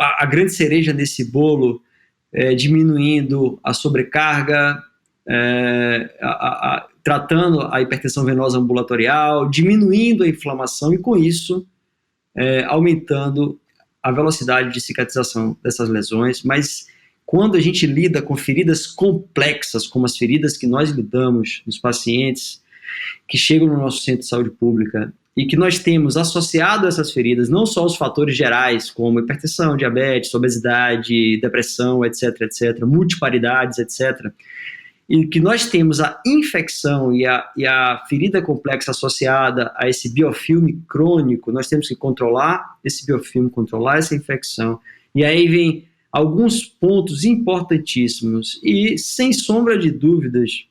a grande cereja nesse bolo, diminuindo a sobrecarga, tratando a hipertensão venosa ambulatorial, diminuindo a inflamação e, com isso, aumentando a velocidade de cicatrização dessas lesões. Mas quando a gente lida com feridas complexas, como as feridas que nós lidamos nos pacientes que chegam no nosso centro de saúde pública e que nós temos associado a essas feridas não só os fatores gerais, como hipertensão, diabetes, obesidade, depressão, etc., multiparidades, etc., e que nós temos a infecção e a ferida complexa associada a esse biofilme crônico, nós temos que controlar esse biofilme, controlar essa infecção. E aí vem alguns pontos importantíssimos e, sem sombra de dúvidas,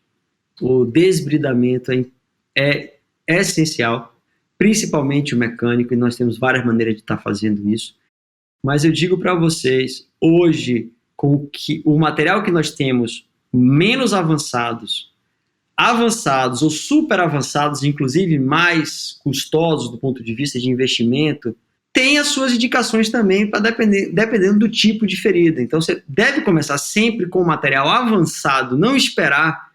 o desbridamento é essencial, principalmente o mecânico, e nós temos várias maneiras de estar fazendo isso. Mas eu digo para vocês, hoje, com o material que nós temos, menos avançados ou super avançados, inclusive mais custosos do ponto de vista de investimento, tem as suas indicações também, dependendo do tipo de ferida. Então você deve começar sempre com material avançado, não esperar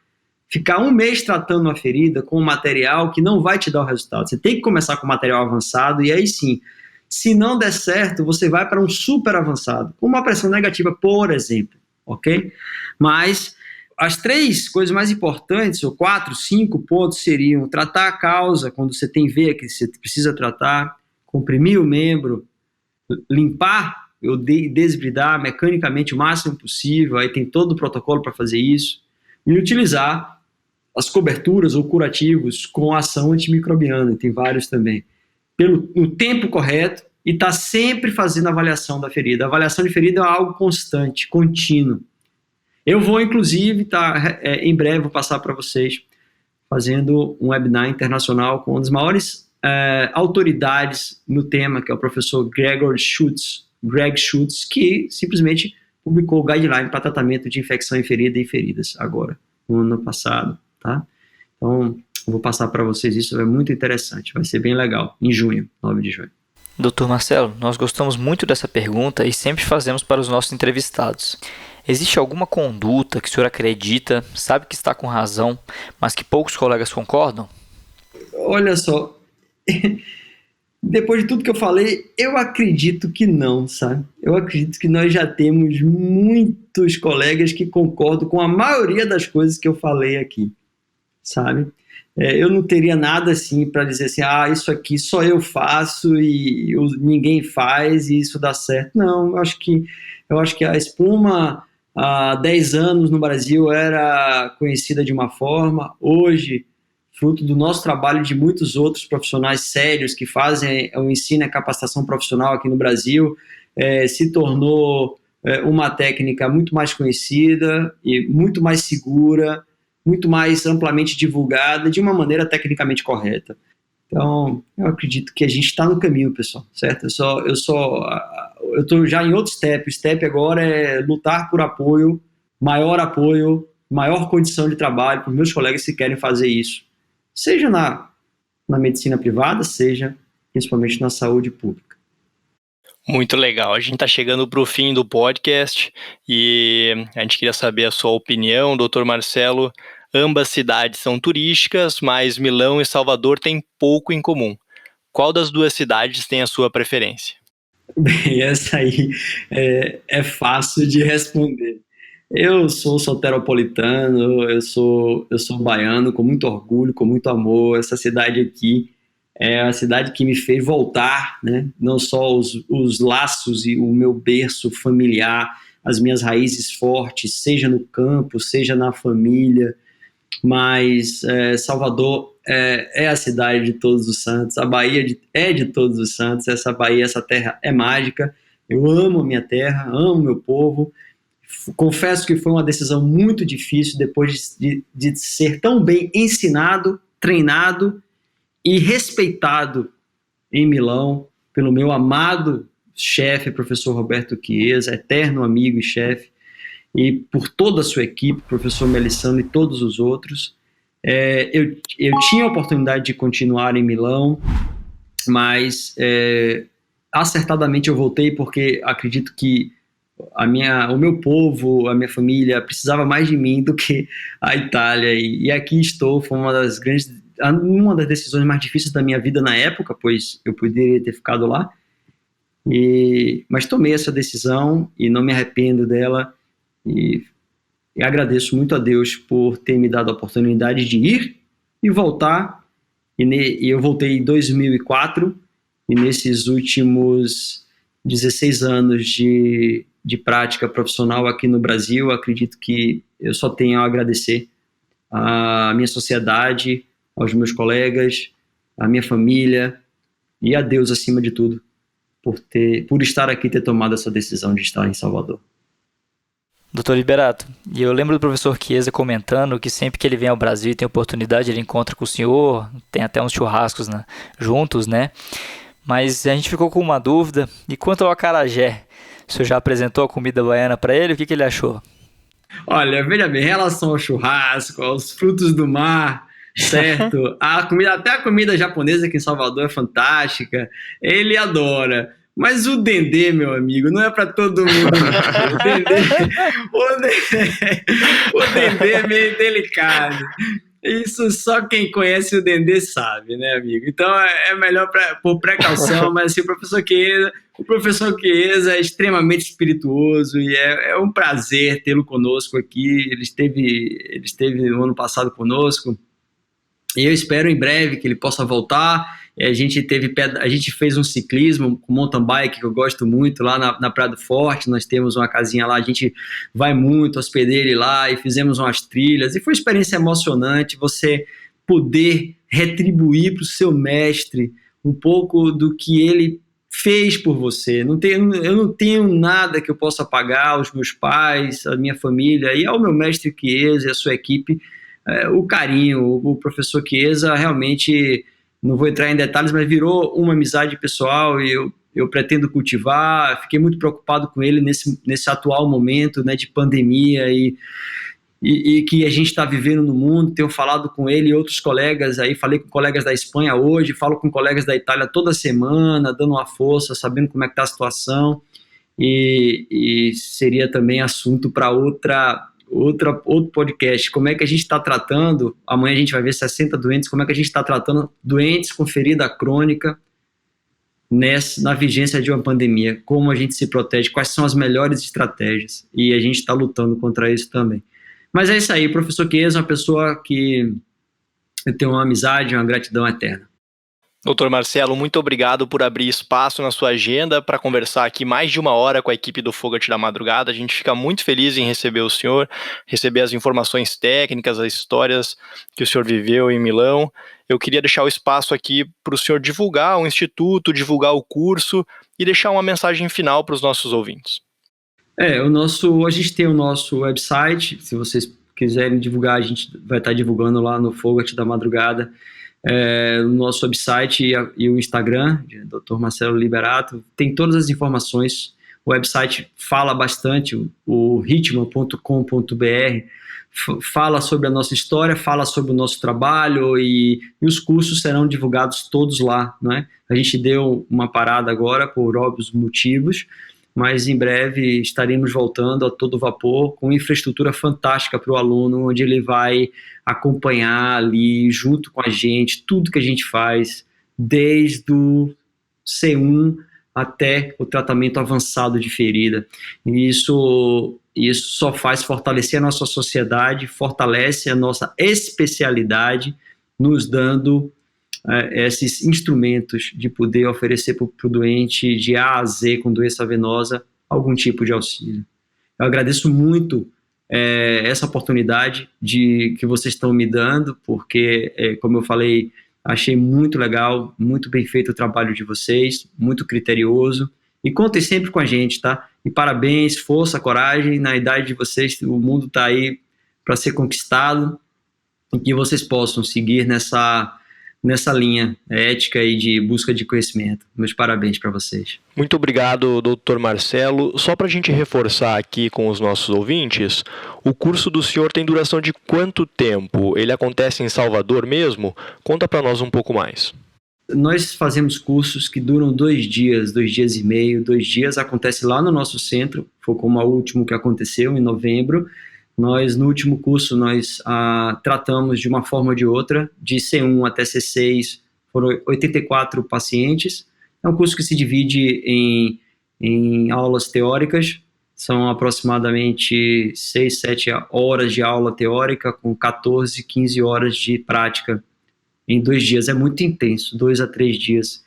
ficar 1 mês tratando uma ferida com um material que não vai te dar o resultado. Você tem que começar com material avançado e aí sim, se não der certo, você vai para um super avançado, com uma pressão negativa, por exemplo, ok? Mas as 3 coisas mais importantes, ou 4, 5 pontos seriam tratar a causa, quando você tem veia que você precisa tratar, comprimir o membro, limpar ou desbridar mecanicamente o máximo possível, aí tem todo o protocolo para fazer isso, e utilizar as coberturas ou curativos com ação antimicrobiana, tem vários também, no tempo correto, e está sempre fazendo a avaliação da ferida. A avaliação de ferida é algo constante, contínuo. Eu vou, inclusive, em breve, vou passar para vocês, fazendo um webinar internacional com uma das maiores autoridades no tema, que é o professor Greg Schutz, que simplesmente publicou o guideline para tratamento de infecção em ferida e feridas agora, no ano passado, tá? Então, eu vou passar para vocês isso, é muito interessante, vai ser bem legal, em junho, 9 de junho. Dr. Marcelo, nós gostamos muito dessa pergunta e sempre fazemos para os nossos entrevistados. Existe alguma conduta que o senhor acredita, sabe que está com razão, mas que poucos colegas concordam? Olha só, depois de tudo que eu falei, eu acredito que não, sabe? Eu acredito que nós já temos muitos colegas que concordam com a maioria das coisas que eu falei aqui, sabe? Eu não teria nada assim para dizer assim, isso aqui só eu faço e ninguém faz e isso dá certo. Não, eu acho que a espuma há 10 anos no Brasil era conhecida de uma forma, hoje, fruto do nosso trabalho e de muitos outros profissionais sérios que fazem o ensino e a capacitação profissional aqui no Brasil, se tornou uma técnica muito mais conhecida e muito mais segura, muito mais amplamente divulgada, de uma maneira tecnicamente correta. Então, eu acredito que a gente está no caminho, pessoal, certo? Eu estou já em outro step. O step agora é lutar por apoio, maior condição de trabalho para os meus colegas que querem fazer isso. Seja na medicina privada, seja principalmente na saúde pública. Muito legal. A gente está chegando para o fim do podcast e a gente queria saber a sua opinião, doutor Marcelo. Ambas cidades são turísticas, mas Milão e Salvador têm pouco em comum. Qual das 2 cidades tem a sua preferência? Bem, essa aí é fácil de responder. Eu sou soteropolitano, eu sou baiano com muito orgulho, com muito amor. Essa cidade aqui é a cidade que me fez voltar, né? Não só os laços e o meu berço familiar, as minhas raízes fortes, seja no campo, seja na família, mas Salvador é a cidade de Todos os Santos, a Bahia é de Todos os Santos, essa Bahia, essa terra é mágica. Eu amo a minha terra, amo meu povo. Confesso que foi uma decisão muito difícil depois de ser tão bem ensinado, treinado e respeitado em Milão pelo meu amado chefe, professor Roberto Chiesa, eterno amigo e chefe, e por toda a sua equipe, professor Melissandro e todos os outros. Eu tinha a oportunidade de continuar em Milão, mas acertadamente eu voltei porque acredito que o meu povo, a minha família precisava mais de mim do que a Itália, e aqui estou. Foi uma das decisões mais difíceis da minha vida na época, pois eu poderia ter ficado lá, mas tomei essa decisão e não me arrependo dela, e agradeço muito a Deus por ter me dado a oportunidade de ir e voltar, e eu voltei em 2004, e nesses últimos 16 anos de prática profissional aqui no Brasil, acredito que eu só tenho a agradecer à minha sociedade, aos meus colegas, à minha família e a Deus acima de tudo, por estar aqui e ter tomado essa decisão de estar em Salvador. Doutor Liberato, e eu lembro do professor Chiesa comentando que sempre que ele vem ao Brasil e tem oportunidade, ele encontra com o senhor, tem até uns churrascos, né, juntos, né? Mas a gente ficou com uma dúvida. E quanto ao acarajé, o senhor já apresentou a comida baiana para ele? O que ele achou? Olha, veja bem, em relação ao churrasco, aos frutos do mar, certo? Até a comida japonesa aqui em Salvador é fantástica, ele adora. Mas o dendê, meu amigo, não é para todo mundo. O dendê é meio delicado. Isso só quem conhece o dendê sabe, né, amigo? Então é melhor por precaução, mas assim, o professor Chiesa é extremamente espirituoso e é um prazer tê-lo conosco aqui. Ele esteve no ano passado conosco, e eu espero em breve que ele possa voltar. A gente fez um ciclismo com mountain bike, que eu gosto muito, lá na Praia do Forte. Nós temos uma casinha lá, a gente vai muito, hospedei ele lá e fizemos umas trilhas, e foi uma experiência emocionante você poder retribuir para o seu mestre um pouco do que ele fez por você. Eu não tenho nada que eu possa pagar aos meus pais, à minha família e ao meu mestre Chiesa e à sua equipe, o carinho. O professor Chiesa realmente, não vou entrar em detalhes, mas virou uma amizade pessoal, e eu pretendo cultivar. Fiquei muito preocupado com ele nesse atual momento, né, de pandemia e que a gente está vivendo no mundo. Tenho falado com ele e outros colegas aí, falei com colegas da Espanha hoje, falo com colegas da Itália toda semana, dando uma força, sabendo como é que está a situação, e seria também assunto para outro podcast. Como é que a gente está tratando, amanhã a gente vai ver 60 doentes, como é que a gente está tratando doentes com ferida crônica na vigência de uma pandemia, como a gente se protege, quais são as melhores estratégias, e a gente está lutando contra isso também. Mas é isso aí, o professor Chiesa é uma pessoa que eu tenho uma amizade, uma gratidão eterna. Doutor Marcelo, muito obrigado por abrir espaço na sua agenda para conversar aqui mais de 1 hora com a equipe do Fogat da Madrugada. A gente fica muito feliz em receber o senhor, receber as informações técnicas, as histórias que o senhor viveu em Milão. Eu queria deixar o espaço aqui para o senhor divulgar o Instituto, divulgar o curso e deixar uma mensagem final para os nossos ouvintes. A gente tem o nosso website. Se vocês quiserem divulgar, a gente vai estar divulgando lá no Fogat da Madrugada. O nosso website e o Instagram, Dr. Marcelo Liberato, tem todas as informações. O website fala bastante, o ritmo.com.br, fala sobre a nossa história, fala sobre o nosso trabalho, e os cursos serão divulgados todos lá, né? A gente deu uma parada agora por óbvios motivos, mas em breve estaremos voltando a todo vapor, com infraestrutura fantástica para o aluno, onde ele vai acompanhar ali, junto com a gente, tudo que a gente faz, desde o C1 até o tratamento avançado de ferida. E isso E isso só faz fortalecer a nossa sociedade, fortalece a nossa especialidade, nos dando esses instrumentos de poder oferecer para o doente de A a Z com doença venosa algum tipo de auxílio. Eu agradeço muito essa oportunidade que vocês estão me dando, porque, como eu falei, achei muito legal, muito bem feito o trabalho de vocês, muito criterioso, e contem sempre com a gente, tá? E parabéns, força, coragem, na idade de vocês, o mundo está aí para ser conquistado, e que vocês possam seguir nessa linha ética e de busca de conhecimento. Meus parabéns para vocês. Muito obrigado, Dr. Marcelo. Só para a gente reforçar aqui com os nossos ouvintes, o curso do senhor tem duração de quanto tempo? Ele acontece em Salvador mesmo? Conta para nós um pouco mais. Nós fazemos cursos que duram 2 dias, 2 dias e meio, 2 dias. Acontece lá no nosso centro, foi como o último que aconteceu em novembro. No último curso, nós tratamos de uma forma ou de outra, de C1 até C6, foram 84 pacientes. É um curso que se divide em aulas teóricas, são aproximadamente 6, 7 horas de aula teórica, com 14, 15 horas de prática em 2 dias. É muito intenso, 2 a 3 dias.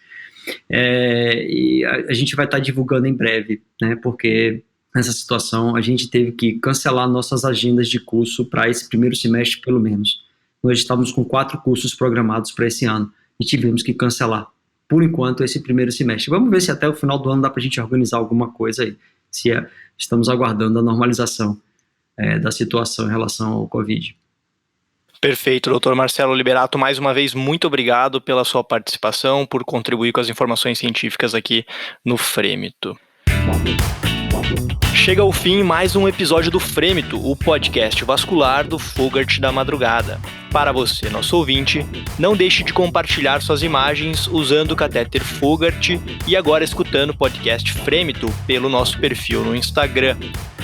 E a gente vai estar divulgando em breve, né, porque nessa situação a gente teve que cancelar nossas agendas de curso para esse primeiro semestre, pelo menos. Nós estávamos com 4 cursos programados para esse ano e tivemos que cancelar, por enquanto, esse primeiro semestre. Vamos ver se até o final do ano dá para a gente organizar alguma coisa aí, estamos aguardando a normalização da situação em relação ao Covid. Perfeito, Dr. Marcelo Liberato, mais uma vez, muito obrigado pela sua participação, por contribuir com as informações científicas aqui no Frêmito. Chega ao fim mais um episódio do Frêmito, o podcast vascular do Fogart da Madrugada. Para você, nosso ouvinte, não deixe de compartilhar suas imagens usando o catéter Fogart e agora escutando o podcast Frêmito pelo nosso perfil no Instagram.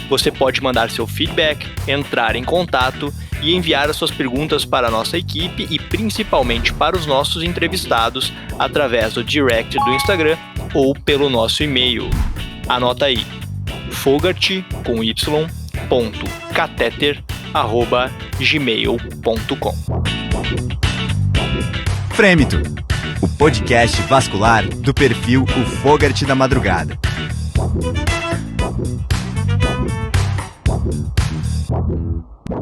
Você pode mandar seu feedback, entrar em contato e enviar as suas perguntas para a nossa equipe e principalmente para os nossos entrevistados através do direct do Instagram ou pelo nosso e-mail. Anota aí, fogart.catéter@gmail.com. Frêmito, o podcast vascular do perfil O Fogart da Madrugada.